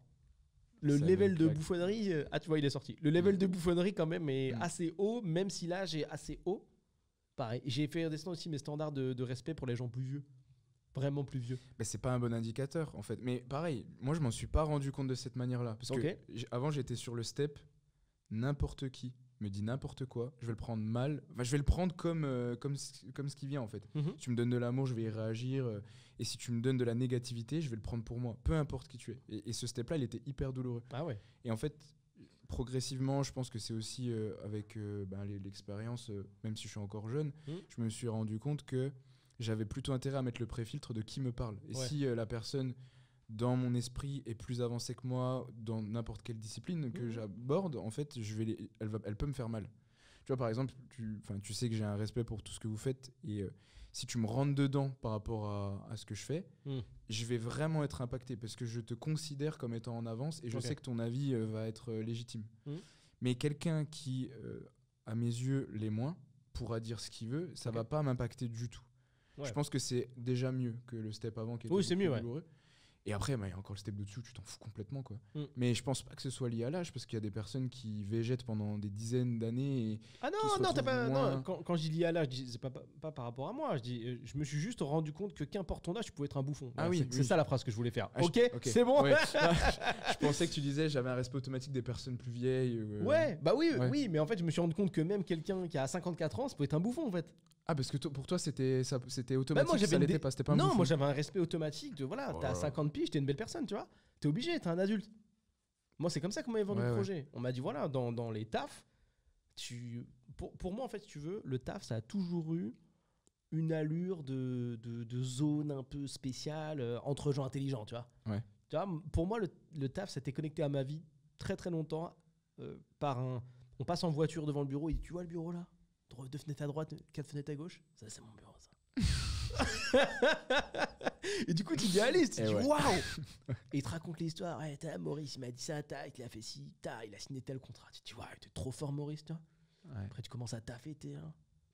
Le level de bouffonnerie... tu vois, il est sorti. Le level de bouffonnerie, quand même, est assez haut, même si là, j'ai assez haut. Pareil. J'ai fait descendre aussi mes standards de respect pour les gens plus vieux. Vraiment plus vieux. Mais c'est pas un bon indicateur, en fait. Mais pareil, moi, je m'en suis pas rendu compte de cette manière-là. Parce que avant, j'étais sur le step, n'importe qui me dit n'importe quoi, je vais le prendre mal. Enfin, je vais le prendre comme ce qui vient, en fait. Si tu me donnes de l'amour, je vais y réagir. Et si tu me donnes de la négativité, je vais le prendre pour moi, peu importe qui tu es. Et ce step-là, il était hyper douloureux. Ah ouais. Et en fait, progressivement, je pense que c'est aussi avec l'expérience, même si je suis encore jeune, je me suis rendu compte que j'avais plutôt intérêt à mettre le préfiltre de qui me parle. Et si la personne, dans mon esprit, est plus avancée que moi, dans n'importe quelle discipline que j'aborde, en fait, elle peut me faire mal. Tu vois, par exemple, tu sais que j'ai un respect pour tout ce que vous faites. Et si tu me rentres dedans par rapport à ce que je fais, je vais vraiment être impacté parce que je te considère comme étant en avance et je sais que ton avis va être légitime. Mais quelqu'un qui, à mes yeux, l'est moins, pourra dire ce qu'il veut, ça va pas m'impacter du tout. Je pense que c'est déjà mieux que le step avant qui était c'est mieux, douloureux. Et après, il y a encore le step de dessous, tu t'en fous complètement, quoi. Mais je pense pas que ce soit lié à l'âge, parce qu'il y a des personnes qui végètent pendant des dizaines d'années. Et t'as pas. Non, quand je dis lié à l'âge, c'est pas par rapport à moi. Je me suis juste rendu compte que qu'importe ton âge, tu pouvais être un bouffon. C'est ça la phrase que je voulais faire. Ok, c'est bon. Ouais. Je pensais que tu disais j'avais un respect automatique des personnes plus vieilles. Oui, mais en fait, je me suis rendu compte que même quelqu'un qui a 54 ans, ça peut être un bouffon, en fait. Parce que pour toi, c'était automatique, moi, ça l'était pas, c'était pas un Non, bouffon. moi j'avais un respect automatique de t'as 50 piges, t'es une belle personne, tu vois. T'es obligé, t'es un adulte. Moi, c'est comme ça qu'on m'avait vendu le projet. On m'a dit, voilà, dans les tafs, pour moi, en fait, si tu veux, le taf, ça a toujours eu une allure de zone un peu spéciale entre gens intelligents, tu vois. Tu vois, pour moi, le taf, ça t'est connecté à ma vie très très longtemps par on passe en voiture devant le bureau, il dit, tu vois le bureau là ? 2 fenêtres à droite, 4 fenêtres à gauche. Ça, c'est mon bureau, ça. Et du coup, tu dis, allez, tu dis, waouh. Et il te raconte l'histoire. Ouais, Maurice, il m'a dit ça, il a fait ci, il a signé tel contrat. Tu te dis, ouais, t'es trop fort, Maurice, tu vois. Après, tu commences à taffer,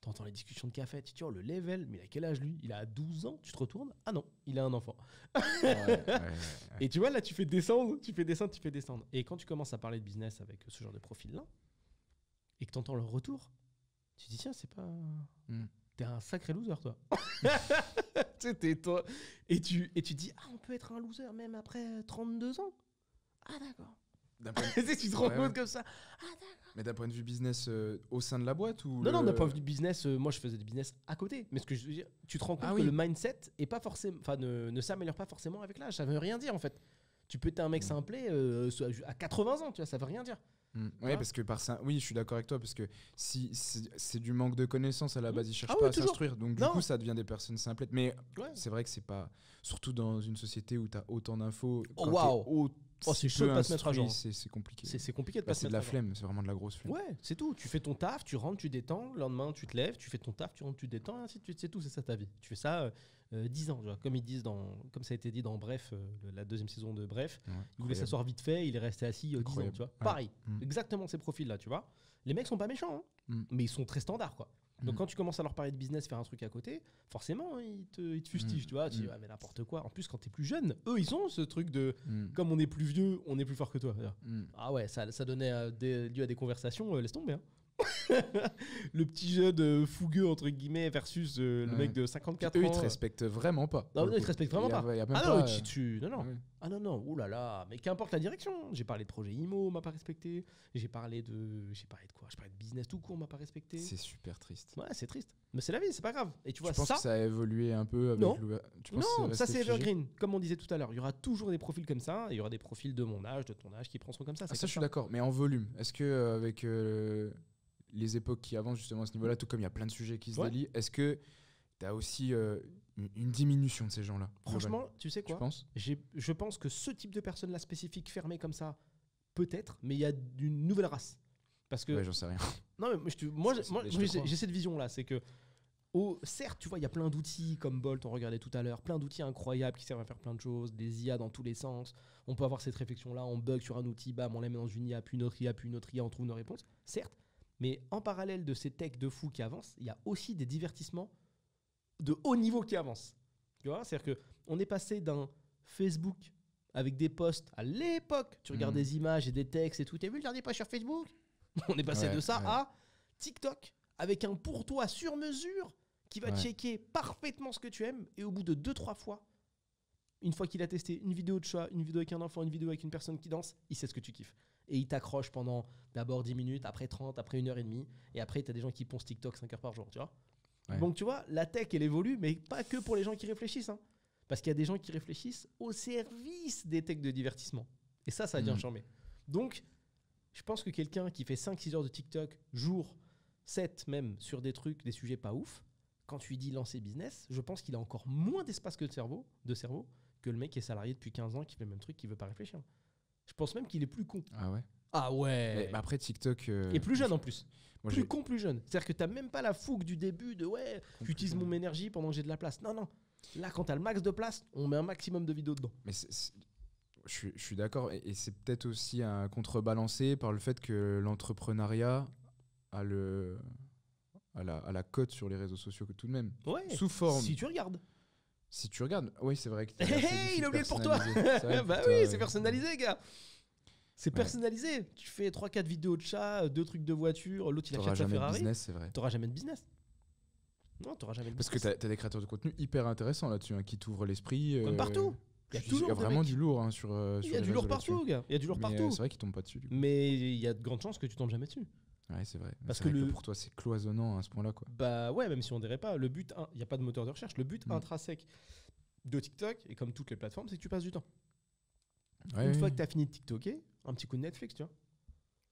t'entends les discussions de café. Tu vois, le level, mais il a quel âge, lui ? Il a 12 ans, tu te retournes. Ah non, il a un enfant. Et tu vois, là, tu fais descendre. Et quand tu commences à parler de business avec ce genre de profil-là, et que t'entends leur retour, tu te dis, tiens, c'est pas... T'es un sacré loser, toi. T'es toi. Et tu dis, on peut être un loser même après 32 ans. Ah, d'accord. Tu te rends compte comme ça. Ah, d'accord. Mais d'un point de vue business au sein de la boîte ou Non, d'un point de vue business, moi, je faisais du business à côté. Mais ce que je veux dire, tu te rends compte que le mindset est pas forcément, ne s'améliore pas forcément avec l'âge. Ça veut rien dire, en fait. Tu peux être un mec simplet à 80 ans, tu vois, ça veut rien dire. Oui, parce que je suis d'accord avec toi, parce que si c'est du manque de connaissances à la base, ils cherchent pas à s'instruire, donc du coup ça devient des personnes simplettes. Mais c'est vrai que c'est pas, surtout dans une société où tu as autant d'infos, c'est chaud de pas se mettre à jour. C'est compliqué. C'est compliqué de pas se mettre à jour. C'est de la flemme, c'est vraiment de la grosse flemme. Ouais, c'est tout. Tu fais ton taf, tu rentres, tu détends. Le lendemain, tu te lèves, tu fais ton taf, tu rentres, tu détends, et ainsi de suite. C'est tout, c'est ça ta vie. Tu fais ça 10 ans, tu vois, comme ça a été dit dans Bref, la 2e saison de Bref. Il voulait s'asseoir vite fait, il est resté assis 10 ans, tu vois. Pareil, exactement ces profils-là, tu vois. Les mecs sont pas méchants, mais ils sont très standards, quoi. Donc quand tu commences à leur parler de business, faire un truc à côté, forcément ils te fustigent, tu vois. Tu dis mais n'importe quoi. En plus quand t'es plus jeune, eux ils ont ce truc de comme on est plus vieux, on est plus fort que toi. Ah ouais, ça donnait lieu à des conversations, laisse tomber. Le petit jeune fougueux entre guillemets versus le mec de 54 ans. Eux ils te respectent vraiment pas. Non, ils te respectent vraiment pas. Non. Ah non, oulala, mais qu'importe la direction. J'ai parlé de projet IMO, on m'a pas respecté. J'ai parlé de quoi ? J'ai parlé de business tout court, on m'a pas respecté. C'est super triste. Ouais, c'est triste. Mais c'est la vie, c'est pas grave. Et tu vois, penses que ça a évolué un peu avec non, ça c'est evergreen. Comme on disait tout à l'heure, il y aura toujours des profils comme ça. Et il y aura des profils de mon âge, de ton âge qui prendront comme ça. Ça, je suis d'accord. Mais en volume, est-ce que avec les époques qui avancent justement à ce niveau-là, tout comme il y a plein de sujets qui se délient, est-ce que tu as aussi une diminution de ces gens-là ? Franchement, tu sais quoi ? Tu penses ? Je pense que ce type de personne-là spécifique, fermée comme ça, peut-être, mais il y a une nouvelle race. Parce que j'en sais rien. Non, mais moi j'ai cette vision-là, c'est que certes, tu vois, il y a plein d'outils comme Bolt, on regardait tout à l'heure, plein d'outils incroyables qui servent à faire plein de choses, des IA dans tous les sens. On peut avoir cette réflexion-là, on bug sur un outil, bam, on la met dans une IA, puis une autre IA, puis une autre IA, on trouve nos réponses. Certes, mais en parallèle de ces techs de fous qui avancent, il y a aussi des divertissements de haut niveau qui avancent. Tu vois, c'est-à-dire qu'on est passé d'un Facebook avec des posts à l'époque, tu regardes des images et des textes et tout, t'as vu le dernier post sur Facebook? On est passé de ça à TikTok avec un pour toi sur mesure qui va checker parfaitement ce que tu aimes et au bout de 2-3 fois, une fois qu'il a testé une vidéo de chat, une vidéo avec un enfant, une vidéo avec une personne qui danse, il sait ce que tu kiffes. Et il t'accroche pendant d'abord 10 minutes, après 30, après 1h30 et après tu as des gens qui poncent TikTok 5 heures par jour, tu vois. Donc tu vois, la tech elle évolue mais pas que pour les gens qui réfléchissent hein. Parce qu'il y a des gens qui réfléchissent au service des techs de divertissement. Et ça devient charmé. Donc je pense que quelqu'un qui fait 5-6 heures de TikTok jour 7 même sur des trucs, des sujets pas ouf, quand tu lui dis lancer business, je pense qu'il a encore moins d'espace que de cerveau que le mec qui est salarié depuis 15 ans qui fait le même truc, qui veut pas réfléchir. Je pense même qu'il est plus con. Ah ouais. Ah ouais. Mais après TikTok. Et plus jeune en plus. Plus con, plus jeune. C'est-à-dire que t'as même pas la fougue du début de j'utilise mon énergie pendant que j'ai de la place. Non. Là, quand t'as le max de place, on met un maximum de vidéos dedans. Mais je suis d'accord. Et c'est peut-être aussi un contrebalancé par le fait que l'entrepreneuriat a la cote sur les réseaux sociaux que tout de même. Ouais. Sous forme. Si tu regardes, oui, c'est vrai que il a oublié pour toi. Bah oui, c'est personnalisé, gars. C'est personnalisé. Tu fais 3-4 vidéos de chat, 2 trucs de voiture, l'autre il achète sa Ferrari. Business, c'est vrai. T'auras jamais de business. Non, t'auras jamais de business. Parce que t'as des créateurs de contenu hyper intéressants là-dessus, qui t'ouvrent l'esprit. Comme partout. Il y a vraiment du lourd sur il y a du lourd partout, gars. Il y a du lourd partout. C'est vrai qu'ils tombent pas dessus. Du coup. Mais il y a de grandes chances que tu tombes jamais dessus. Ouais, c'est vrai. Parce que pour toi, c'est cloisonnant à ce point-là, quoi. Bah ouais, même si on dirait pas. Le but, il n'y a pas de moteur de recherche. Le but intrinsèque de TikTok, et comme toutes les plateformes, c'est que tu passes du temps. Une fois que tu as fini de TikToker, un petit coup de Netflix, tu vois.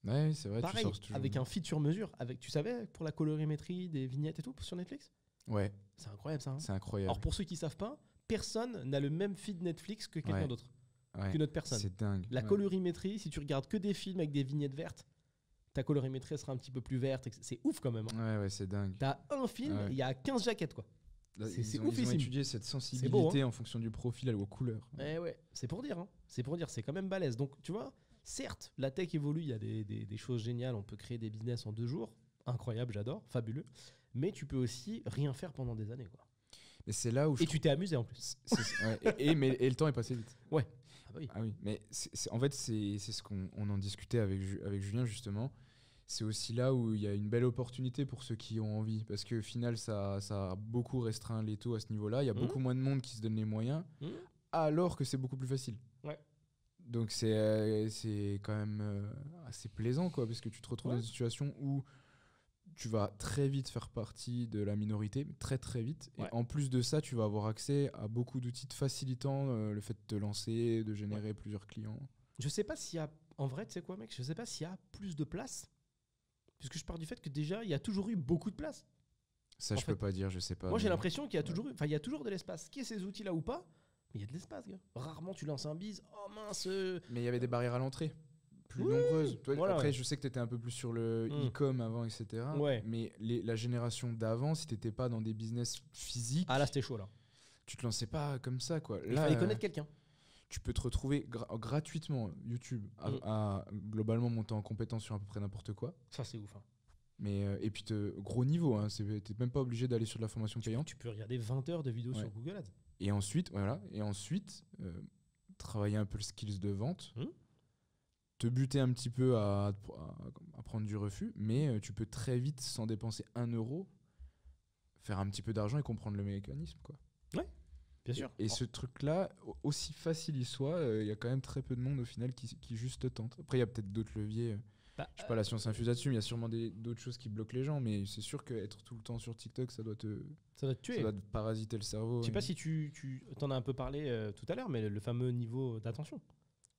Ouais, c'est vrai. Pareil, avec un feed sur mesure. Tu savais, pour la colorimétrie, des vignettes et tout, sur Netflix. Ouais. C'est incroyable, ça. Hein. C'est incroyable. Alors, pour ceux qui savent pas, personne n'a le même feed Netflix que quelqu'un d'autre. Qu'une autre personne. C'est dingue. La colorimétrie, si tu regardes que des films avec des vignettes vertes, ta colorimétrie sera un petit peu plus verte. C'est ouf quand même. Hein. Ouais, c'est dingue. T'as un film, il y a 15 jaquettes, quoi. C'est ouf. Ils ont étudié cette sensibilité en fonction du profil et aux couleurs. Ouais, c'est pour dire. Hein. C'est quand même balèze. Donc, tu vois, certes, la tech évolue, il y a des choses géniales. On peut créer des business en 2 jours. Incroyable, j'adore, fabuleux. Mais tu peux aussi rien faire pendant des années, quoi. Mais c'est là où tu t'es amusé en plus. et le temps est passé vite. Ouais. Ah oui. Mais en fait, c'est ce qu'on en discutait avec Julien, justement. C'est aussi là où il y a une belle opportunité pour ceux qui ont envie. Parce qu'au final, ça a beaucoup restreint les taux à ce niveau-là. Il y a beaucoup moins de monde qui se donne les moyens, alors que c'est beaucoup plus facile. Ouais. Donc c'est quand même assez plaisant, quoi, parce que tu te retrouves dans une situation où tu vas très vite faire partie de la minorité, très très vite. Et en plus de ça, tu vas avoir accès à beaucoup d'outils te facilitant le fait de te lancer, de générer plusieurs clients. Je sais pas s'il y a... En vrai, tu sais quoi, mec, je sais pas s'il y a plus de place. Puisque je pars du fait que déjà, il y a toujours eu beaucoup de place. Ça, je peux pas dire, je sais pas. Moi, j'ai l'impression qu'il y a toujours eu... Enfin, il y a toujours de l'espace. Qu'il y ait ces outils-là ou pas, mais il y a de l'espace, gars. Rarement, tu lances un bise. Oh mince. Mais il y avait des barrières à l'entrée. Plus nombreuses. Toi, après, je sais que tu étais un peu plus sur le e-com avant, etc. Mais la génération d'avant, si tu n'étais pas dans des business physiques... Ah là, c'était chaud, là. Tu te lançais pas comme ça, quoi. Il fallait connaître quelqu'un. Tu peux te retrouver gratuitement, YouTube, à globalement monter en compétence sur à peu près n'importe quoi. Ça, c'est ouf. Hein. Mais, et puis, gros niveau, hein, tu n'es même pas obligé d'aller sur de la formation payante. Tu peux regarder 20 heures de vidéos sur Google Ads. Et ensuite, travailler un peu le skills de vente. Te buter un petit peu à prendre du refus, mais tu peux très vite, sans dépenser 1 euro, faire un petit peu d'argent et comprendre le mécanisme, quoi. Ouais, bien sûr. Et ce truc-là, aussi facile il soit, il y a quand même très peu de monde au final qui juste tente. Après, il y a peut-être d'autres leviers. Je sais pas, la science infuse là-dessus, mais il y a sûrement d'autres choses qui bloquent les gens, mais c'est sûr qu'être tout le temps sur TikTok, ça doit te tuer. Ça doit te parasiter le cerveau. Je sais pas si tu t'en as un peu parlé tout à l'heure, mais le fameux niveau d'attention.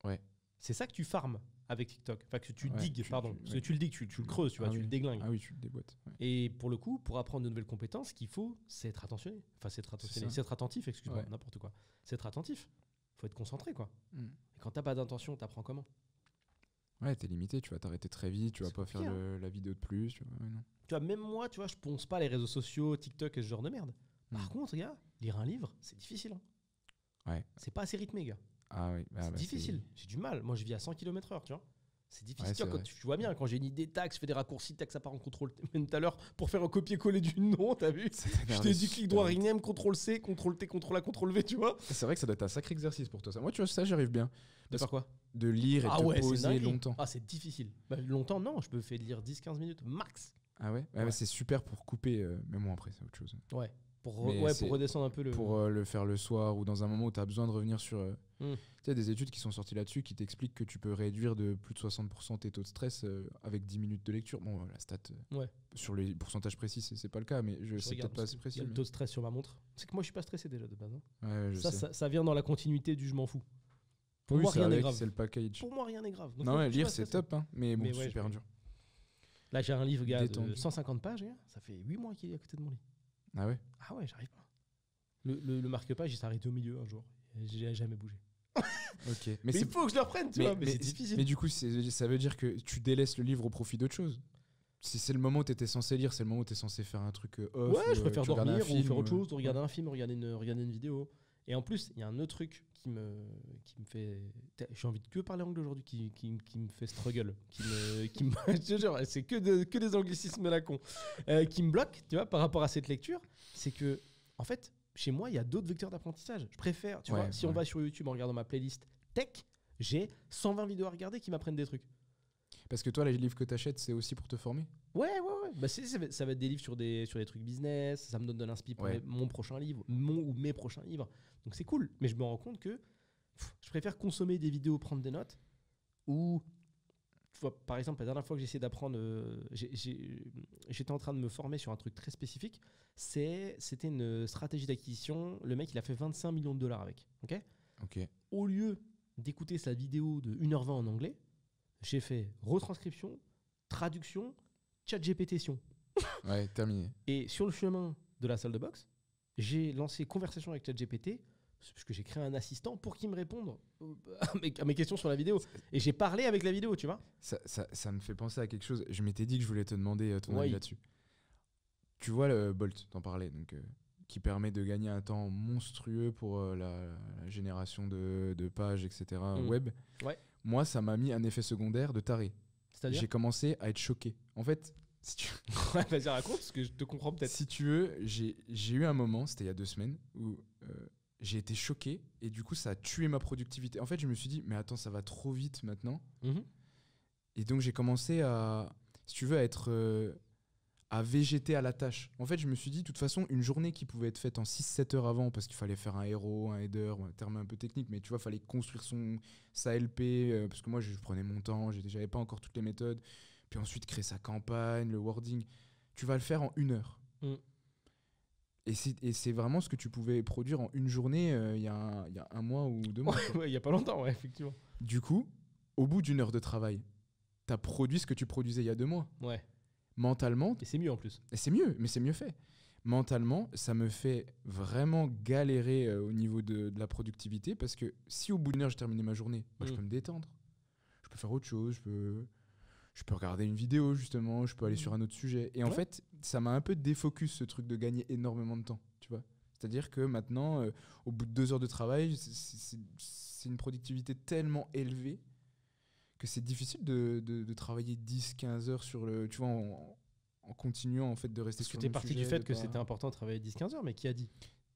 Ouais. C'est ça que tu farmes avec TikTok. Enfin, que tu digues, pardon. Parce que tu le digues, tu le creuses, tu vois, tu le déglingues. Ah oui, tu le déboîtes. Ouais. Et pour le coup, pour apprendre de nouvelles compétences, ce qu'il faut, c'est être attentionné. Enfin, c'est être attentif, excuse-moi, n'importe quoi. C'est être attentif. Il faut être concentré, quoi. Et quand t'as pas d'intention, t'apprends comment ? Ouais, t'es limité, tu vas t'arrêter très vite, tu vas pas faire la vidéo de plus. Tu vois, non. Tu vois, même moi, tu vois, je ponce pas les réseaux sociaux, TikTok et ce genre de merde. Par contre, gars, lire un livre, c'est difficile. Ouais. C'est pas assez rythmé, gars. Ah oui. C'est difficile. J'ai du mal. Moi, je vis à 100 km/h, tu vois. C'est difficile. Ouais, tu vois, tu vois bien, quand j'ai une idée, tac, je fais des raccourcis, tac, ça part en contrôle. Même tout à l'heure, pour faire un copier-coller du nom, t'as vu? Je t'ai dit clic droit, rename, CTRL-C, CTRL-T, CTRL-A, CTRL-V, tu vois. C'est vrai que ça doit être un sacré exercice pour toi. Ça. Moi, tu vois, ça, j'arrive bien. De faire quoi? De lire et de poser longtemps. Ah, c'est difficile. Bah, longtemps, non. Je peux faire lire 10-15 minutes, max. Ah ouais, ouais. C'est super pour couper. Mais moi, après, c'est autre chose. Ouais. Pour redescendre un peu le... Pour le faire le soir ou dans un moment où tu as besoin de revenir sur... Tu sais, des études qui sont sorties là-dessus qui t'expliquent que tu peux réduire de plus de 60% tes taux de stress avec 10 minutes de lecture. Bon, la stat, sur les pourcentages précis, c'est pas le cas, mais je sais peut-être pas assez précis. Il y a le taux de stress sur ma montre. C'est que moi, je suis pas stressé déjà de base. Hein. Ouais, ça vient dans la continuité du je m'en fous. Pour moi, rien n'est grave. C'est le package. Pour moi, rien n'est grave. Donc, non, lire, c'est top, hein, mais bon, c'est super dur. Là, j'ai un livre, gars, de 150 pages. Gars. Ça fait 8 mois qu'il est à côté de mon lit. Ah ouais? Ah ouais, j'arrive pas. Le marque-page, il s'est arrêté au milieu un jour. J'ai jamais bougé. Ok. Mais il faut que je le reprenne, tu vois. Mais c'est difficile. Mais du coup, ça veut dire que tu délaisses le livre au profit d'autre chose. Si c'est le moment où tu étais censé lire, c'est le moment où tu es censé faire un truc off. Ouais, je préfère dormir ou faire autre chose, regarder un film, regarder une vidéo. Et en plus, il y a un autre truc qui me fait. J'ai envie de que parler anglais aujourd'hui, qui me fait struggle. Je te jure, c'est que des anglicismes à la con. Qui me bloque, tu vois, par rapport à cette lecture. C'est que, en fait, chez moi, il y a d'autres vecteurs d'apprentissage. Je préfère, tu vois, si on va sur YouTube en regardant ma playlist tech, j'ai 120 vidéos à regarder qui m'apprennent des trucs. Parce que toi, les livres que tu achètes, c'est aussi pour te former? Ouais. Bah, ça va être des livres sur des trucs business, ça me donne de l'inspi pour mon prochain livre, ou mes prochains livres. Donc c'est cool, mais je me rends compte que je préfère consommer des vidéos, prendre des notes, ou, tu vois, par exemple, la dernière fois que j'ai essayé d'apprendre, j'étais en train de me former sur un truc très spécifique, c'était une stratégie d'acquisition, le mec il a fait 25 millions de dollars avec, ok. Au lieu d'écouter sa vidéo de 1h20 en anglais, j'ai fait retranscription, traduction, ChatGPT-tion. Ouais, terminé. Et sur le chemin de la salle de boxe, j'ai lancé conversation avec ChatGPT, parce que j'ai créé un assistant pour qu'il me réponde à mes questions sur la vidéo. Et j'ai parlé avec la vidéo, tu vois. Ça me fait penser à quelque chose. Je m'étais dit que je voulais te demander ton avis là-dessus. Tu vois le Bolt, t'en parlais, donc, qui permet de gagner un temps monstrueux pour la génération de pages, etc. web. Ouais. Moi, ça m'a mis un effet secondaire de taré. C'est-à-dire ? J'ai commencé à être choqué. En fait, si tu... Vas-y, raconte, parce que je te comprends peut-être. Si tu veux, j'ai eu un moment, c'était il y a 2 semaines, où j'ai été choqué et du coup, ça a tué ma productivité. En fait, je me suis dit, mais attends, ça va trop vite maintenant. Et donc, j'ai commencé à, si tu veux, à végéter à la tâche. En fait, je me suis dit, de toute façon, une journée qui pouvait être faite en 6-7 heures avant, parce qu'il fallait faire un héros, un header, un terme un peu technique, mais tu vois, il fallait construire sa LP, parce que moi, je prenais mon temps, j'avais pas encore toutes les méthodes. Puis ensuite, créer sa campagne, le wording. Tu vas le faire en 1 heure. Et c'est vraiment ce que tu pouvais produire en une journée il y a 1 mois ou 2 mois. Il y a pas longtemps, effectivement. Du coup, au bout d'1 heure de travail, tu as produit ce que tu produisais il y a 2 mois. Ouais. Mentalement. Et c'est mieux en plus. Et c'est mieux, mais c'est mieux fait. Mentalement, ça me fait vraiment galérer au niveau de la productivité parce que si au bout d'1 heure, j'ai terminé ma journée, je peux me détendre. Je peux faire autre chose, je peux regarder une vidéo justement, je peux aller sur un autre sujet. Et en fait, ça m'a un peu défocus ce truc de gagner énormément de temps, tu vois. C'est-à-dire que maintenant, au bout de 2 heures de travail, c'est une productivité tellement élevée que c'est difficile de travailler 10-15 heures sur le, tu vois, en continuant en fait de rester sur le même sujet. Parce que tu es parti du fait que c'était important de travailler 10-15 heures, mais qui a dit ?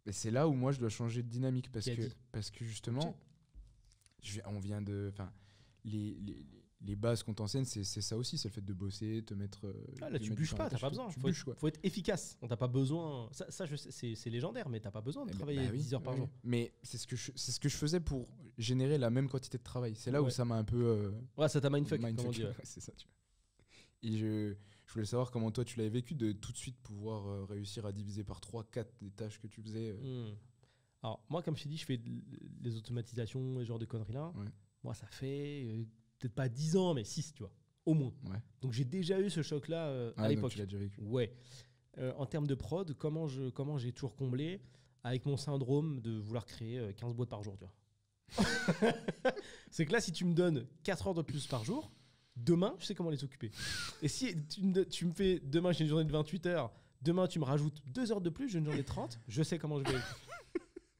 Et c'est là où moi je dois changer de dynamique parce que justement, on vient de, enfin, les bases qu'on t'enseigne, c'est ça aussi, c'est le fait de bosser, te mettre. Là, tu bûches pas, t'as pas besoin. Faut être efficace. On t'a pas besoin. Ça je sais, c'est légendaire, mais t'as pas besoin de travailler 10 heures par jour. Mais c'est ce que je faisais pour générer la même quantité de travail. C'est là où ça m'a un peu. Ça t'a mindfuck, comme on dit. C'est ça, tu vois. Et je voulais savoir comment toi tu l'avais vécu de tout de suite pouvoir réussir à diviser par 3-4 les tâches que tu faisais. Alors, moi, comme je t'ai dit, je fais les automatisations, ce genre de conneries-là. Moi, ça fait peut-être pas 10 ans, mais 6, tu vois, au moins. Donc, j'ai déjà eu ce choc-là à l'époque. Tu l'as déjà vécu. Ouais. En termes de prod, comment j'ai toujours comblé avec mon syndrome de vouloir créer 15 boîtes par jour, tu vois. C'est que là, si tu me donnes 4 heures de plus par jour, demain, je sais comment les occuper. Et si tu me fais demain, j'ai une journée de 28 heures, demain, tu me rajoutes 2 heures de plus, j'ai une journée de 30, je sais comment je vais.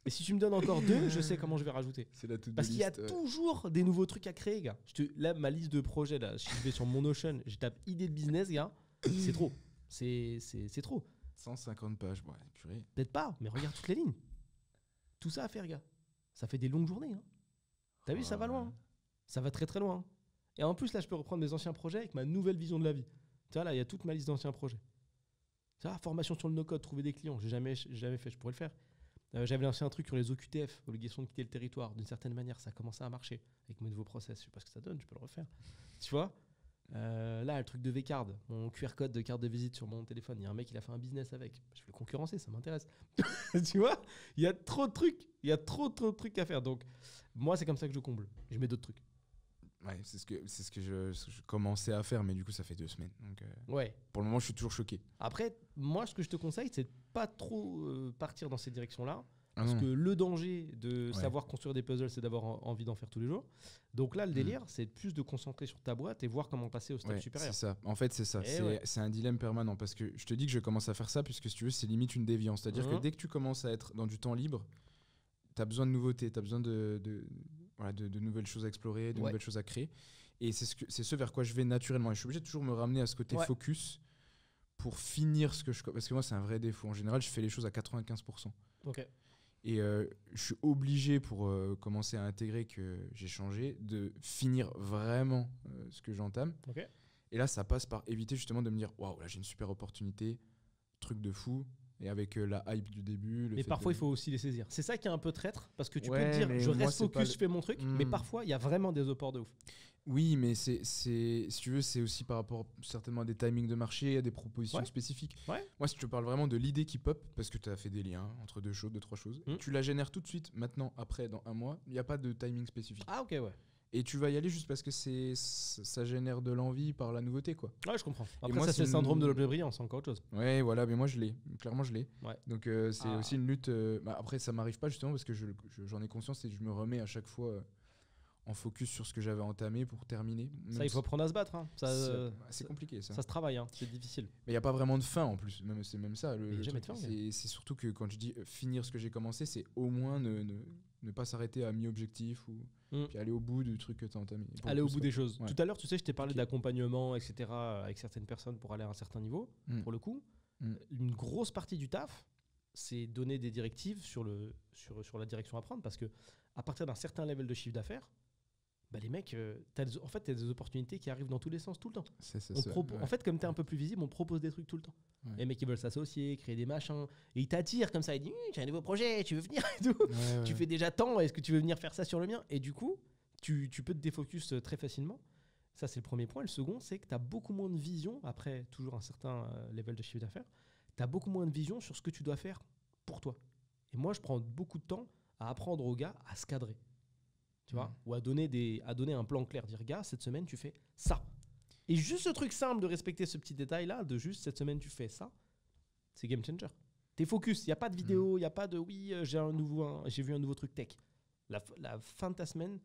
Et si tu me donnes encore 2, je sais comment je vais rajouter. C'est la Parce qu'il y a toujours des nouveaux trucs à créer, gars. Là, ma liste de projets, là, si je vais sur mon Notion, je tape idée de business, gars, c'est trop. C'est trop. 150 pages, ouais, purée. Peut-être pas, mais regarde toutes les lignes. Tout ça à faire, gars. Ça fait des longues journées. Hein. T'as vu, ça va loin. Hein. Ça va très très loin. Hein. Et en plus, là, je peux reprendre mes anciens projets avec ma nouvelle vision de la vie. Tu vois, là, il y a toute ma liste d'anciens projets. Tu vois, formation sur le no-code, trouver des clients. J'ai jamais fait, je pourrais le faire. J'avais lancé un truc sur les OQTF, obligation de quitter le territoire. D'une certaine manière, ça a commencé à marcher avec mes nouveaux process. Je sais pas ce que ça donne, je peux le refaire. Tu vois, là, le truc de V-Card, mon QR code de carte de visite sur mon téléphone, il y a un mec, il a fait un business avec. Je vais le concurrencer, ça m'intéresse. Tu vois, il y a trop de trucs. Il y a trop de trucs à faire. Donc, moi, c'est comme ça que je comble. Je mets d'autres trucs. Ouais, c'est ce que je commençais à faire, mais du coup, ça fait 2 semaines. Donc, ouais. Pour le moment, je suis toujours choqué. Après, moi, ce que je te conseille, c'est de pas trop partir dans cette direction-là. Parce que le danger de savoir construire des puzzles, c'est d'avoir envie d'en faire tous les jours. Donc là, le délire, c'est plus de concentrer sur ta boîte et voir comment passer au stade supérieur. C'est ça. En fait, c'est ça. C'est un dilemme permanent. Parce que je te dis que je commence à faire ça, puisque si tu veux, c'est limite une déviance. C'est-à-dire que dès que tu commences à être dans du temps libre, tu as besoin de nouveautés, tu as besoin de nouvelles choses à explorer, de nouvelles choses à créer. Et c'est ce vers quoi je vais naturellement. Et je suis obligé de toujours me ramener à ce côté focus pour finir ce que je... Parce que moi, c'est un vrai défaut. En général, je fais les choses à 95%. Ok. Et je suis obligé, pour commencer à intégrer que j'ai changé, de finir vraiment ce que j'entame. Okay. Et là, ça passe par éviter justement de me dire « Waouh, là j'ai une super opportunité, truc de fou ». Et avec la hype du début. Mais parfois, il faut aussi les saisir. C'est ça qui est un peu traître, parce que tu peux te dire « Je reste focus, je fais mon truc », mais parfois, il y a vraiment des opports de ouf. Oui, mais si tu veux, c'est aussi par rapport certainement à des timings de marché, à des propositions spécifiques. Ouais. Moi, si tu parles vraiment de l'idée qui pop, parce que tu as fait des liens entre 2 choses, 2-3 choses, tu la génères tout de suite, maintenant, après, dans 1 mois, il n'y a pas de timing spécifique. Ah, ok, ouais. Et tu vas y aller juste parce que ça génère de l'envie par la nouveauté, quoi. Ouais, je comprends. Après, moi, ça, c'est le syndrome de l'objet brillant, c'est encore autre chose. Ouais, voilà, mais moi, je l'ai. Clairement, je l'ai. Ouais. Donc, c'est aussi une lutte. Après, ça m'arrive pas justement parce que j'en ai conscience et je me remets à chaque fois en focus sur ce que j'avais entamé pour terminer. Ça, il faut apprendre à se battre. Hein. C'est compliqué, ça. Ça se travaille, hein. C'est difficile. Mais il n'y a pas vraiment de fin en plus. C'est même ça. C'est surtout que quand je dis finir ce que j'ai commencé, c'est au moins ne pas s'arrêter à mi-objectif ou puis aller au bout du truc que tu as entamé. Aller au bout des choses. Ouais. Tout à l'heure, tu sais, je t'ai parlé d'accompagnement, etc., avec certaines personnes pour aller à un certain niveau. Pour le coup, une grosse partie du taf, c'est donner des directives sur la direction à prendre parce que à partir d'un certain level de chiffre d'affaires, bah les mecs, t'as des opportunités qui arrivent dans tous les sens tout le temps. En fait, comme tu es un peu plus visible, on propose des trucs tout le temps. Ouais. Les mecs, ils veulent s'associer, créer des machins. Et ils t'attirent comme ça. Ils disent j'ai un nouveau projet, tu veux venir et tout. Tu fais déjà tant, est-ce que tu veux venir faire ça sur le mien? Et du coup, tu peux te défocus très facilement. Ça, c'est le premier point. Le second, c'est que tu as beaucoup moins de vision, après toujours un certain level de chiffre d'affaires, tu as beaucoup moins de vision sur ce que tu dois faire pour toi. Et moi, je prends beaucoup de temps à apprendre aux gars à se cadrer. Tu vois, ou à donner un plan clair, dire gars, cette semaine tu fais ça. Et juste ce truc simple de respecter ce petit détail là, de juste cette semaine tu fais ça, c'est game changer. T'es focus, il y a pas de vidéo, il y a pas de j'ai vu un nouveau truc tech. La fin de ta semaine,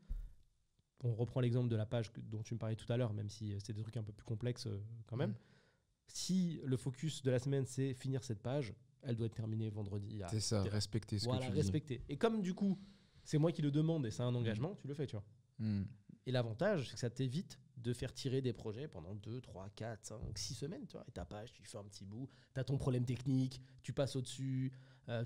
on reprend l'exemple de la page dont tu me parlais tout à l'heure, même si c'est des trucs un peu plus complexes quand même. Si le focus de la semaine c'est finir cette page, elle doit être terminée vendredi. C'est ça, respecter ce que tu dis. Respecter. Et comme du coup c'est moi qui le demande et c'est un engagement, tu le fais, tu vois. Et l'avantage, c'est que ça t'évite de faire tirer des projets pendant 2, 3, 4, 5, 6 semaines, tu vois. Et ta page, tu fais un petit bout, tu as ton problème technique, tu passes au-dessus,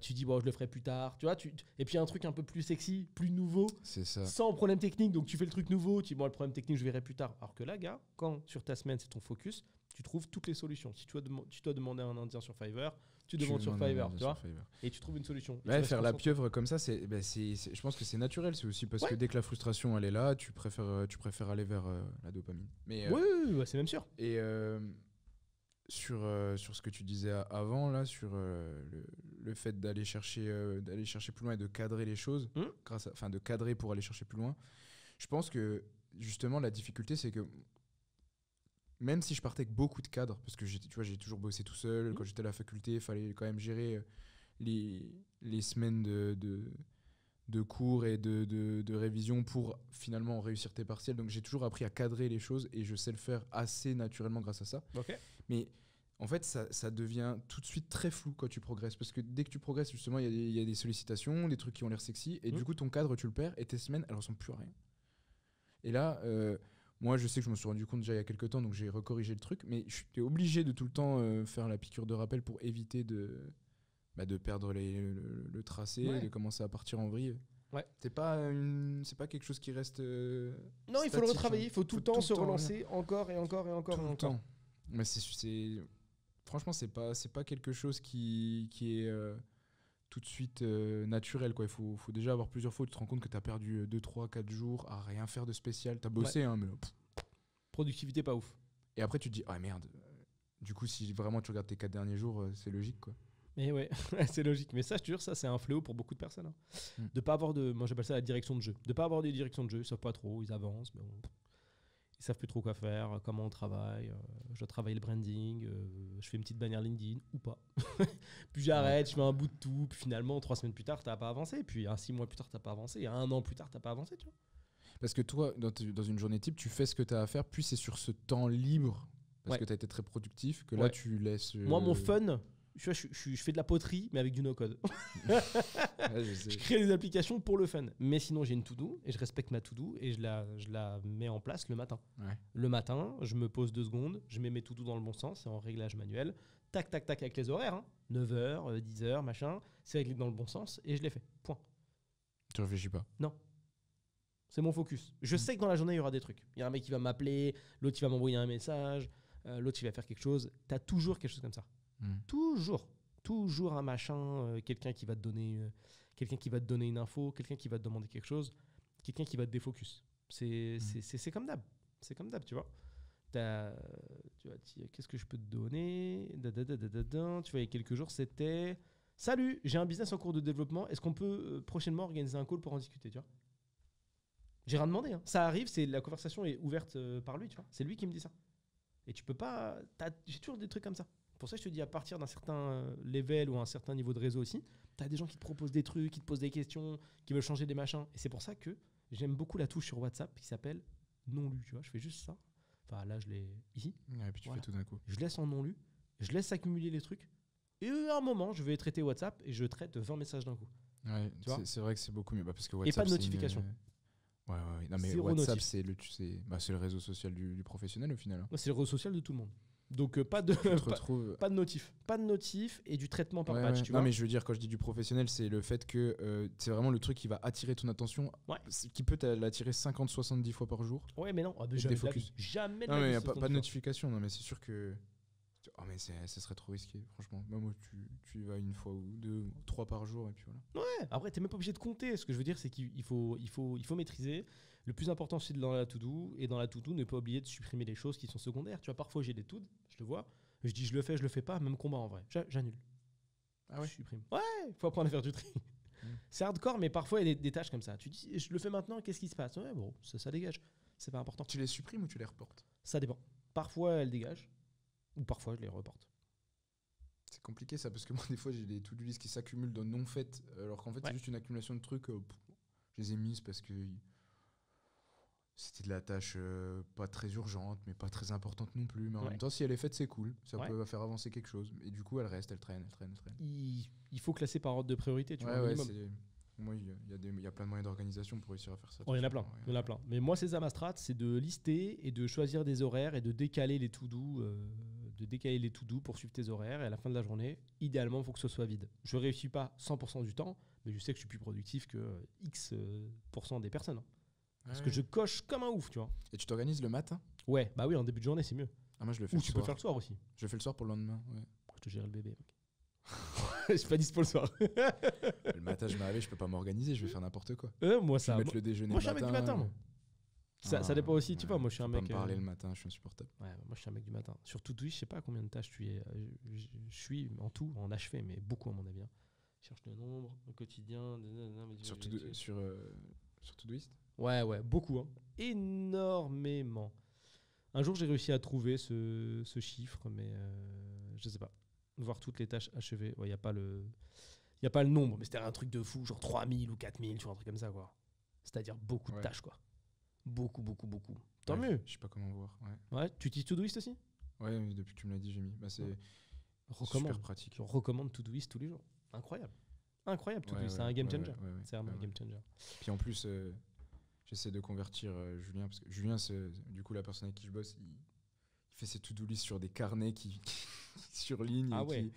tu dis, bon, je le ferai plus tard, tu vois. Et puis un truc un peu plus sexy, plus nouveau, c'est ça. Sans problème technique, donc tu fais le truc nouveau, tu dis, bon, le problème technique, je verrai plus tard. Alors que là, gars, quand sur ta semaine, c'est ton focus, tu trouves toutes les solutions. Si tu dois demander à un Indien sur Fiverr, tu demandes sur Fiverr, tu vois, et tu trouves une solution. Ouais, faire la pieuvre comme ça, je pense que c'est naturel. C'est aussi parce que dès que la frustration elle est là, tu préfères aller vers la dopamine. Mais oui, c'est même sûr. Et sur ce que tu disais avant là, sur le fait d'aller chercher plus loin et de cadrer les choses, de cadrer pour aller chercher plus loin. Je pense que justement la difficulté, c'est que même si je partais avec beaucoup de cadres, parce que j'ai toujours bossé tout seul, quand j'étais à la faculté, il fallait quand même gérer les semaines de de cours et de révision pour finalement réussir tes partiels. Donc j'ai toujours appris à cadrer les choses et je sais le faire assez naturellement grâce à ça. Okay. Mais en fait, ça devient tout de suite très flou quand tu progresses. Parce que dès que tu progresses, justement, il y a des sollicitations, des trucs qui ont l'air sexy. Et du coup, ton cadre, tu le perds et tes semaines, elles ressemblent plus à rien. Et là, moi, je sais que je me suis rendu compte déjà il y a quelques temps, donc j'ai recorrigé le truc. Mais je suis obligé de tout le temps faire la piqûre de rappel pour éviter de perdre le tracé, de commencer à partir en vrille. Ouais. C'est pas quelque chose qui reste. Non, il faut le retravailler, il faut tout le temps se relancer encore et encore et encore. Tout le temps. Mais franchement, c'est pas quelque chose qui est tout de suite naturel, quoi. Il faut déjà avoir plusieurs fois où tu te rends compte que tu as perdu 2, 3, 4 jours à rien faire de spécial. Tu as bossé, hein, mais. Productivité pas ouf. Et après, tu te dis, ah merde. Du coup, si vraiment tu regardes tes 4 derniers jours, c'est logique, quoi. Mais ouais, c'est logique. Mais ça, je te jure, ça, c'est un fléau pour beaucoup de personnes. Hein. De pas avoir moi j'appelle ça la direction de jeu. De pas avoir des directions de jeu, ils savent pas trop, ils avancent, mais ils savent plus trop quoi faire, comment on travaille. Je dois travailler le branding, je fais une petite bannière LinkedIn ou pas. Puis j'arrête, je fais un bout de tout. Puis finalement, 3 semaines plus tard, t'as pas avancé. Puis 6 mois plus tard, t'as pas avancé. 1 an plus tard, t'as pas avancé, tu vois. Parce que toi, dans une journée type, tu fais ce que tu as à faire, puis c'est sur ce temps libre, parce que tu as été très productif, que là, tu laisses. Moi, mon fun. Je fais de la poterie, mais avec du no-code. Je crée des applications pour le fun. Mais sinon, j'ai une to-do et je respecte ma to-do et je la mets en place le matin. Ouais. Le matin, je me pose 2 secondes, je mets mes to-do dans le bon sens, c'est en réglage manuel. Tac, tac, tac, avec les horaires. Hein. 9h, 10h, machin. C'est réglé dans le bon sens et je l'ai fait. Point. Tu réfléchis pas? Non. C'est mon focus. Je sais que dans la journée, il y aura des trucs. Il y a un mec qui va m'appeler, l'autre, il va m'envoyer un message, l'autre, il va faire quelque chose. Tu as toujours quelque chose comme ça. Toujours un machin, quelqu'un qui va te donner une info, quelqu'un qui va te demander quelque chose, quelqu'un qui va te défocus. C'est comme d'hab. C'est comme d'hab, tu vois. Qu'est-ce que je peux te donner? Tu vois, il y a quelques jours, c'était « Salut, j'ai un business en cours de développement. Est-ce qu'on peut prochainement organiser un call pour en discuter ?» Tu vois. J'ai rien demandé. Hein. Ça arrive, la conversation est ouverte par lui, tu vois. C'est lui qui me dit ça. Et tu peux pas... J'ai toujours des trucs comme ça. Pour ça, je te dis, à partir d'un certain level ou un certain niveau de réseau aussi, tu as des gens qui te proposent des trucs, qui te posent des questions, qui veulent changer des machins. Et c'est pour ça que j'aime beaucoup la touche sur WhatsApp qui s'appelle non lu. Tu vois, je fais juste ça. Enfin, là, je l'ai ici. Et puis tu fais tout d'un coup. Je laisse en non lu, je laisse accumuler les trucs. Et à un moment, je vais traiter WhatsApp et je traite 20 messages d'un coup. Ouais, c'est vrai que c'est beaucoup mieux. Parce que WhatsApp, et pas de notification. Ouais. Non, mais WhatsApp, c'est le réseau social du professionnel au final. C'est le réseau social de tout le monde. Donc pas de notif et du traitement par patch. Tu vois. Non, mais je veux dire, quand je dis du professionnel, c'est le fait que c'est vraiment le truc qui va attirer ton attention, qui peut l'attirer 50-70 fois par jour. Ouais, mais non, jamais. Non, mais pas de notification. Non, mais c'est sûr que. Oh, mais ça serait trop risqué, franchement. Moi, tu y vas 1 fois ou 2, 3 par jour et puis voilà. Ouais. Après, t'es même pas obligé de compter. Ce que je veux dire, c'est qu'il faut maîtriser. Le plus important, c'est dans la to-do. Et dans la to-do, ne pas oublier de supprimer les choses qui sont secondaires. Tu vois, parfois, j'ai des to-do, je le vois. Je dis, je le fais pas. Même combat en vrai. J'annule. Ah ouais? Je supprime. Ouais, il faut apprendre à faire du tri. C'est hardcore, mais parfois, il y a des tâches comme ça. Tu dis, je le fais maintenant, qu'est-ce qui se passe? Ouais, bon, ça dégage. C'est pas important. Tu les supprimes ou tu les reportes? Ça dépend. Parfois, elles dégagent. Ou parfois, je les reporte. C'est compliqué ça, parce que moi, des fois, j'ai des to-do list qui s'accumulent dans non faites, alors qu'en fait, c'est juste une accumulation de trucs. Je les ai mises parce que c'était de la tâche pas très urgente, mais pas très importante non plus. Mais en même temps, si elle est faite, c'est cool. Ça peut faire avancer quelque chose. Et du coup, elle traîne. Il faut classer par ordre de priorité, tu vois. Moi, il y a plein de moyens d'organisation pour réussir à faire ça. Il y en a plein. Mais moi, c'est ça ma strat, c'est de lister et de choisir des horaires et de décaler les to-do pour suivre tes horaires. Et à la fin de la journée, idéalement, il faut que ce soit vide. Je ne réussis pas 100% du temps, mais je sais que je suis plus productif que X% des personnes. Parce que je coche comme un ouf, tu vois. Et tu t'organises le matin? Ouais, bah oui, en début de journée, c'est mieux. Ah, moi, je le fais Ou tu peux faire le soir aussi. Je fais le soir pour le lendemain, ouais. Je te gère le bébé, mec. Je suis pas dispo le soir. Le matin, je m'arrive, je peux pas m'organiser, je vais faire n'importe quoi. Moi, ça. Mettre le déjeuner moi, je suis un mec du matin. Moi. Ça dépend aussi, tu vois. Moi, je suis un mec. Pas me parler le matin, je suis insupportable. Ouais, moi, je suis un mec du matin. Sur Todoist, je sais pas combien de tâches je suis en tout, en achevé, mais beaucoup à mon avis. Je cherche le nombre au quotidien. Sur Todoist? Ouais, beaucoup. Hein. Énormément. Un jour, j'ai réussi à trouver ce chiffre, mais je sais pas. Voir toutes les tâches achevées. Il n'y a pas le Il n'y a pas le nombre, mais c'était un truc de fou, genre 3000 ou 4000, tu vois, un truc comme ça, quoi. C'est-à-dire beaucoup de tâches, quoi. Beaucoup. Tant mieux. Je sais pas comment voir. Ouais, tu utilises Todoist aussi? Ouais, depuis que tu me l'as dit, j'ai mis. Bah, c'est super pratique. Je recommande Todoist tous les jours. Incroyable. Todoist, c'est un game changer. C'est un game changer. Puis en plus, j'essaie de convertir Julien, parce que Julien, c'est du coup la personne avec qui je bosse, il fait ses to-do list sur des carnets qui surligne et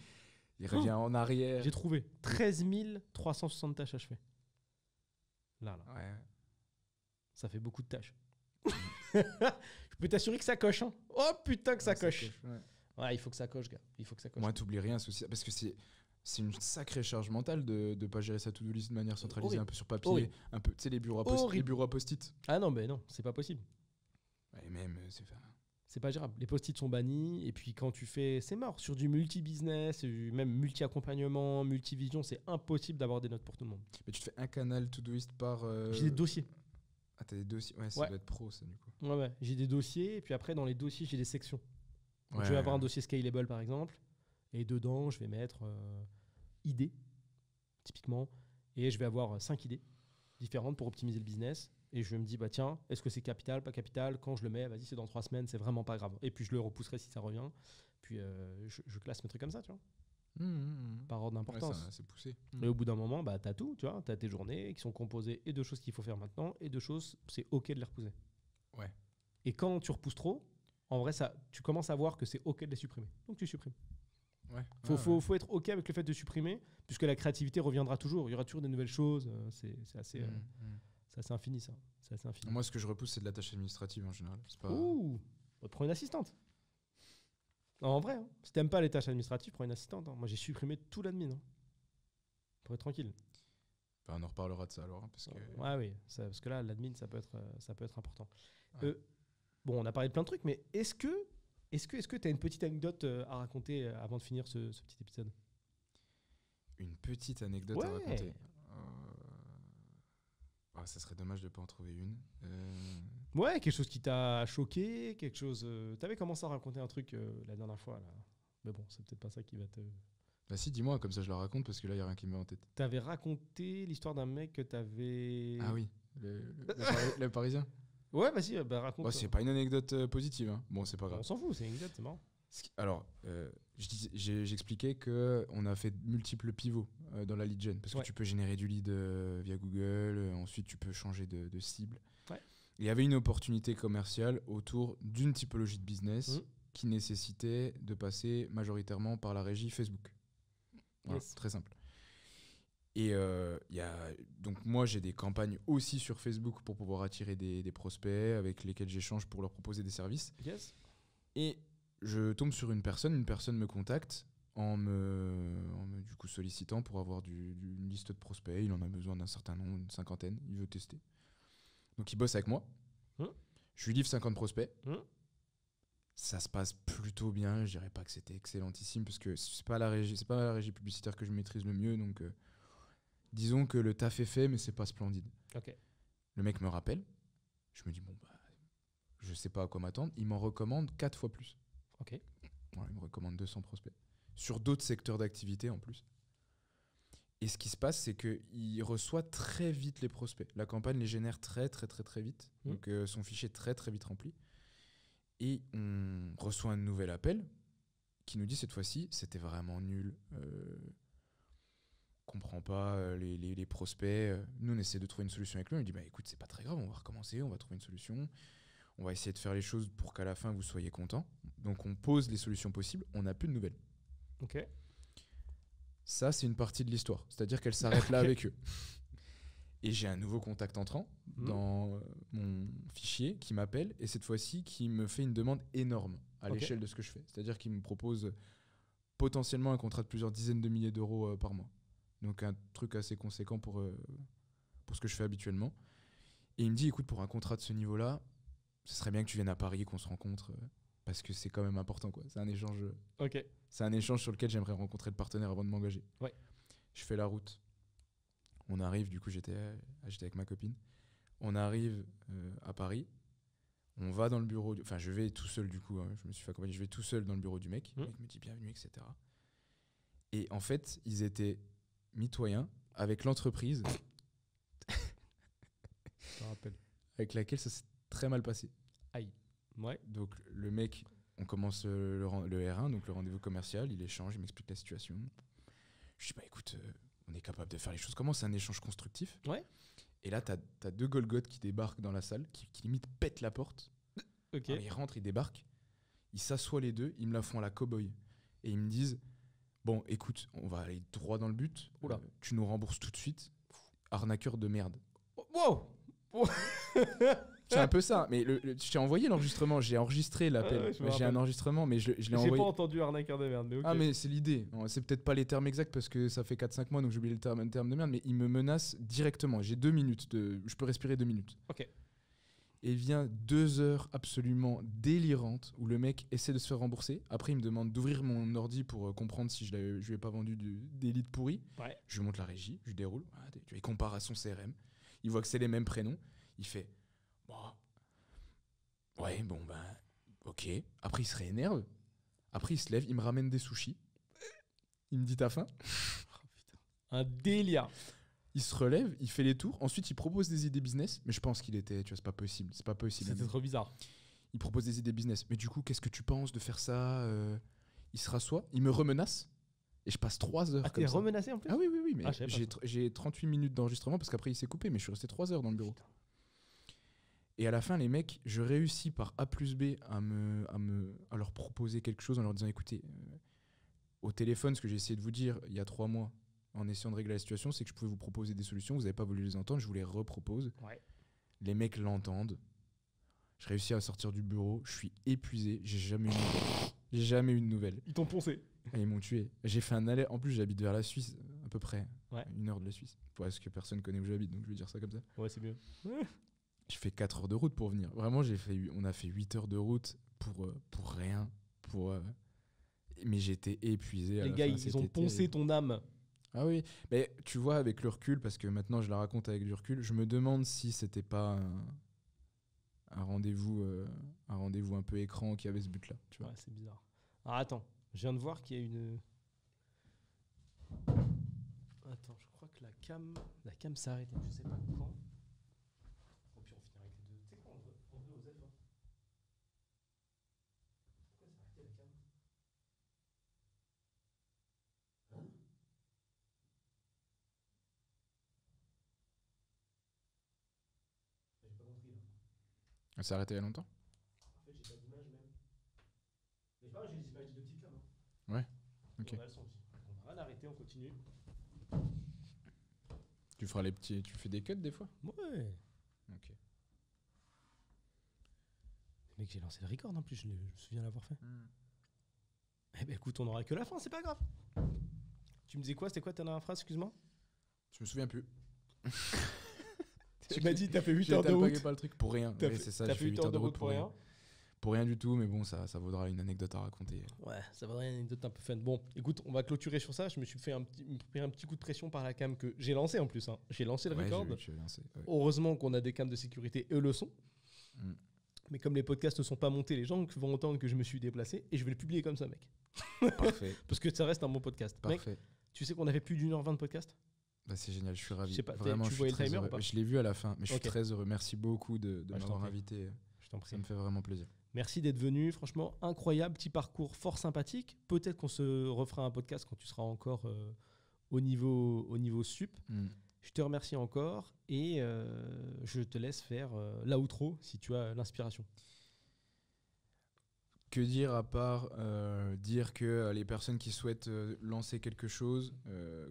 il revient en arrière. J'ai trouvé 13 360 tâches achevées. Là. Ouais. Ça fait beaucoup de tâches. Je peux t'assurer que ça coche. Hein. Oh putain que ça coche. Ouais, il faut que ça coche, gars. Il faut que ça coche. Moi, t'oublies rien, c'est aussi parce que c'est une sacrée charge mentale de ne pas gérer sa to-do list de manière centralisée, un peu sur papier, un peu, tu sais, les bureaux à post-it. Ah non, mais non, c'est pas possible. Et même, c'est pas gérable. Les post-it sont bannis, et puis quand tu fais, c'est mort. Sur du multi-business, même multi-accompagnement, multi-vision, c'est impossible d'avoir des notes pour tout le monde. Mais tu te fais un canal to-doist par... J'ai des dossiers. Ah, t'as des dossiers. Ouais, ça doit être pro, ça, du coup. Ouais. J'ai des dossiers, et puis après, dans les dossiers, j'ai des sections. Donc, je vais avoir un dossier scalable, par exemple, et dedans, je vais mettre idées, typiquement, et je vais avoir 5 idées différentes pour optimiser le business. Et je me dis, bah tiens, est-ce que c'est capital, pas capital? Quand je le mets, vas-y, c'est dans 3 semaines, c'est vraiment pas grave. Et puis je le repousserai si ça revient. Puis je classe mes trucs comme ça, tu vois. Par ordre d'importance. C'est poussé. Et au bout d'un moment, bah, t'as tout, tu vois. T'as tes journées qui sont composées et de choses qu'il faut faire maintenant et de choses, c'est OK de les repousser. Ouais. Et quand tu repousses trop, en vrai, tu commences à voir que c'est OK de les supprimer. Donc tu supprimes. Ouais. Faut être OK avec le fait de supprimer, puisque la créativité reviendra toujours. Il y aura toujours des nouvelles choses. C'est assez... C'est assez infini, ça. C'est assez infini. Moi, ce que je repousse, c'est de la tâche administrative en général. Ouh, prends une assistante. Non, en vrai, hein. Si t'aimes pas les tâches administratives, prends une assistante. Hein. Moi, j'ai supprimé tout l'admin. Hein. Pour être tranquille. Bah, on en reparlera de ça alors. Hein, parce que... Ouais, oui. Parce que là, l'admin, ça peut être important. Ouais. Bon, on a parlé de plein de trucs, mais est-ce que t'as une petite anecdote à raconter avant de finir ce petit épisode? Une petite anecdote à raconter. Ça serait dommage de ne pas en trouver une. Ouais, quelque chose qui t'a choqué, quelque chose... T'avais commencé à raconter un truc la dernière fois, là. Mais bon, c'est peut-être pas ça qui va te... Bah si, dis-moi, comme ça je la raconte, parce que là, il n'y a rien qui me met en tête. T'avais raconté l'histoire d'un mec que t'avais... Ah oui, le Parisien. Ouais, vas-y, raconte. C'est pas une anecdote positive. Hein. Bon, c'est pas grave. On s'en fout, c'est une anecdote, c'est marrant. Alors, j'expliquais qu'on a fait multiples pivots dans la lead gen, parce que tu peux générer du lead via Google, ensuite tu peux changer de cible. Ouais. Il y avait une opportunité commerciale autour d'une typologie de business qui nécessitait de passer majoritairement par la régie Facebook. Voilà, très simple. Et donc moi, j'ai des campagnes aussi sur Facebook pour pouvoir attirer des prospects avec lesquels j'échange pour leur proposer des services. Yes. Et je tombe sur une personne me contacte en me du coup sollicitant pour avoir une liste de prospects. Il en a besoin d'un certain nombre, une 50aine, il veut tester. Donc il bosse avec moi. Je lui livre 50 prospects. Ça se passe plutôt bien, je dirais pas que c'était excellentissime parce que c'est pas la régie publicitaire que je maîtrise le mieux, donc disons que le taf est fait mais c'est pas splendide. Okay. Le mec me rappelle, je me dis je sais pas à quoi m'attendre, il m'en recommande 4 fois plus. Ok. Voilà, il me recommande 200 prospects. Sur d'autres secteurs d'activité en plus. Et ce qui se passe, c'est qu'il reçoit très vite les prospects. La campagne les génère très très très très vite. Donc son fichier est très très vite rempli. Et on reçoit un nouvel appel qui nous dit cette fois-ci, c'était vraiment nul. Comprend pas les prospects. Nous, on essaie de trouver une solution avec lui. On lui dit écoute, c'est pas très grave, on va recommencer, on va trouver une solution. On va essayer de faire les choses pour qu'à la fin, vous soyez contents. Donc, on pose les solutions possibles. On n'a plus de nouvelles. Ok. Ça, c'est une partie de l'histoire. C'est-à-dire qu'elle s'arrête là avec eux. Et j'ai un nouveau contact entrant dans mon fichier qui m'appelle et cette fois-ci, qui me fait une demande énorme à l'échelle de ce que je fais. C'est-à-dire qu'il me propose potentiellement un contrat de plusieurs dizaines de milliers d'euros par mois. Donc, un truc assez conséquent pour ce que je fais habituellement. Et il me dit, écoute, pour un contrat de ce niveau-là, ce serait bien que tu viennes à Paris, qu'on se rencontre, parce que c'est quand même important, quoi. C'est un échange. C'est un échange sur lequel j'aimerais rencontrer le partenaire avant de m'engager. Ouais. Je fais la route. On arrive, du coup, j'étais avec ma copine. On arrive à Paris. On va dans le bureau. Enfin, je vais tout seul, du coup. Hein, je me suis fait accompagner. Je vais tout seul dans le bureau du mec. Le mec me dit bienvenue, etc. Et en fait, ils étaient mitoyen avec l'entreprise Je me rappelle. avec laquelle ça s'est très mal passé. Aïe. Ouais. Donc le mec, on commence le R1, donc le rendez-vous commercial, il échange, il m'explique la situation. Je dis, bah écoute, on est capable de faire les choses comment ? C'est un échange constructif. Ouais. Et là, t'as 2 Golgoth qui débarquent dans la salle, qui limite pètent la porte. Ok. Alors, ils rentrent, ils débarquent, ils s'assoient les deux, ils me la font à la cow-boy. Et ils me disent, bon, écoute, on va aller droit dans le but. Tu nous rembourses tout de suite. Arnaqueur de merde. Wow. C'est un peu ça. Mais je t'ai envoyé l'enregistrement. J'ai enregistré l'appel. J'ai un enregistrement, mais je l'ai envoyé. J'ai pas entendu arnaqueur de merde. Mais okay. Ah, mais c'est l'idée. C'est peut-être pas les termes exacts parce que ça fait 4-5 mois, donc j'ai oublié le terme de merde. Mais il me menace directement. J'ai 2 minutes. Je peux respirer 2 minutes. Ok. Et vient 2 heures absolument délirantes où le mec essaie de se faire rembourser. Après, il me demande d'ouvrir mon ordi pour comprendre si je lui ai pas vendu des leads pourris. Ouais. Je lui montre la régie, je lui déroule. Il compare à son CRM. Il voit que c'est les mêmes prénoms. Il fait bon, ouais, bon, ben, ok. Après, il se réénerve. Après, il se lève, il me ramène des sushis. Il me dit t'as faim ? Oh, putain. Un délire. Il se relève, il fait les tours. Ensuite, il propose des idées business. Mais je pense qu'il était, tu vois, c'est pas possible. C'est pas possible. C'était trop bizarre. Il propose des idées business. Mais du coup, qu'est-ce que tu penses de faire ça ? Il se rassoit, il me remenace. Et je passe 3 heures. Ah, t'es remenacé en plus ? Ah oui. Mais j'ai 38 minutes d'enregistrement parce qu'après, il s'est coupé. Mais je suis resté 3 heures dans le bureau. Putain. Et à la fin, les mecs, je réussis par A plus B à leur proposer quelque chose en leur disant écoutez, au téléphone, ce que j'ai essayé de vous dire il y a 3 mois, en essayant de régler la situation, c'est que je pouvais vous proposer des solutions, vous n'avez pas voulu les entendre, je vous les repropose. Ouais. Les mecs l'entendent. Je réussis à sortir du bureau, je suis épuisé, j'ai jamais eu de nouvelles. Ils t'ont poncé. Et ils m'ont tué. J'ai fait un aller, en plus j'habite vers la Suisse, à peu près, 1 heure de la Suisse. Parce que personne connaît où j'habite, donc je vais dire ça comme ça. Ouais, c'est mieux. J'ai fait 4 heures de route pour venir. Vraiment, on a fait 8 heures de route pour rien. Mais j'étais épuisé. Les gars, ils ont poncé ton âme. Ah oui, mais tu vois, avec le recul, parce que maintenant je la raconte avec du recul, je me demande si c'était pas un rendez-vous un peu écran qui avait ce but-là. Tu vois. Ouais, c'est bizarre. Alors attends, je viens de voir qu'il y a une... Attends, je crois que la cam s'est arrêtée, je sais pas quand. Au pire, on finit avec les deux. Tu sais quoi, on veut aux F. Pourquoi s'est arrêtée la cam ? Hein ? J'ai pas compris là. Elle s'est arrêtée il y a longtemps ? En fait, j'ai pas d'image même. Mais c'est pas grave, j'ai des images de petites cam. Ouais, ok. On va rien arrêter, on continue. Tu fais des cuts des fois ? Ouais. Ok. Mec, j'ai lancé le record en plus, je me souviens l'avoir fait. Eh ben écoute, on n'aura que la fin, c'est pas grave. Tu me disais quoi ? C'était quoi ta dernière phrase, excuse-moi ? Je me souviens plus. Tu m'as dit, t'as fait 8 heures de route. Pas le truc pour rien. Oui, c'est ça, j'ai fait 8 heures de route pour rien. Pour rien du tout, mais bon, ça vaudra une anecdote à raconter. Ouais, ça vaudra une anecdote un peu fun. Bon, écoute, on va clôturer sur ça. Je me suis fait un petit coup de pression par la cam que j'ai lancé en plus. Hein. J'ai lancé le record. Heureusement qu'on a des cams de sécurité et le son. Mais comme les podcasts ne sont pas montés, les gens vont entendre que je me suis déplacé et je vais le publier comme ça, mec. Parfait. Parce que ça reste un bon podcast. Parfait. Mec, tu sais qu'on avait plus d'1h20 de podcast ? Bah c'est génial, je suis ravi. Je sais pas, vraiment, tu voyais le timer ou pas ? Je l'ai vu à la fin, mais je suis très heureux. Merci beaucoup de m'avoir invité. Je t'en prie. Ça me fait vraiment plaisir. Merci d'être venu, franchement, incroyable, petit parcours fort sympathique. Peut-être qu'on se refera un podcast quand tu seras encore au niveau sup. Je te remercie encore et je te laisse faire l'outro si tu as l'inspiration. Que dire à part dire que les personnes qui souhaitent lancer quelque chose,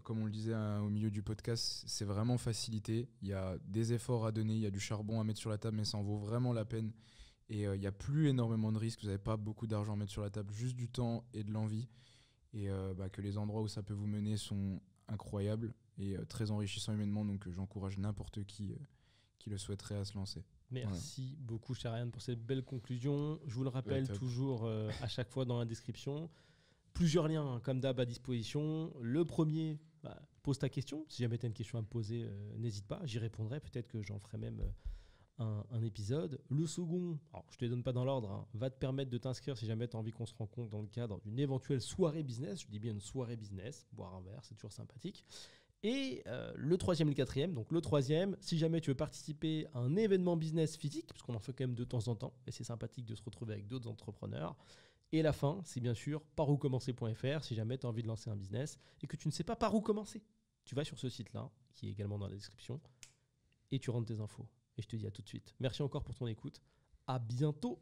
comme on le disait au milieu du podcast, c'est vraiment facilité. Il y a des efforts à donner, il y a du charbon à mettre sur la table, mais ça en vaut vraiment la peine. Et il n'y a plus énormément de risques, vous n'avez pas beaucoup d'argent à mettre sur la table, juste du temps et de l'envie. Et que les endroits où ça peut vous mener sont incroyables et très enrichissants humainement. Donc j'encourage n'importe qui le souhaiterait à se lancer. Merci beaucoup, Sharian, pour cette belle conclusion. Je vous le rappelle toujours à chaque fois dans la description. Plusieurs liens, comme d'hab, à disposition. Le premier, pose ta question. Si jamais tu as une question à me poser, n'hésite pas. J'y répondrai. Peut-être que j'en ferai même un épisode. Le second, alors, je ne te les donne pas dans l'ordre, va te permettre de t'inscrire si jamais tu as envie qu'on se rencontre dans le cadre d'une éventuelle soirée business. Je dis bien une soirée business. Boire un verre, c'est toujours sympathique. Et le troisième et le quatrième. Donc le troisième, si jamais tu veux participer à un événement business physique, parce qu'on en fait quand même de temps en temps, et c'est sympathique de se retrouver avec d'autres entrepreneurs. Et la fin, c'est bien sûr paroutcommencer.fr si jamais tu as envie de lancer un business et que tu ne sais pas par où commencer. Tu vas sur ce site-là, qui est également dans la description, et tu rentres tes infos. Et je te dis à tout de suite. Merci encore pour ton écoute. À bientôt.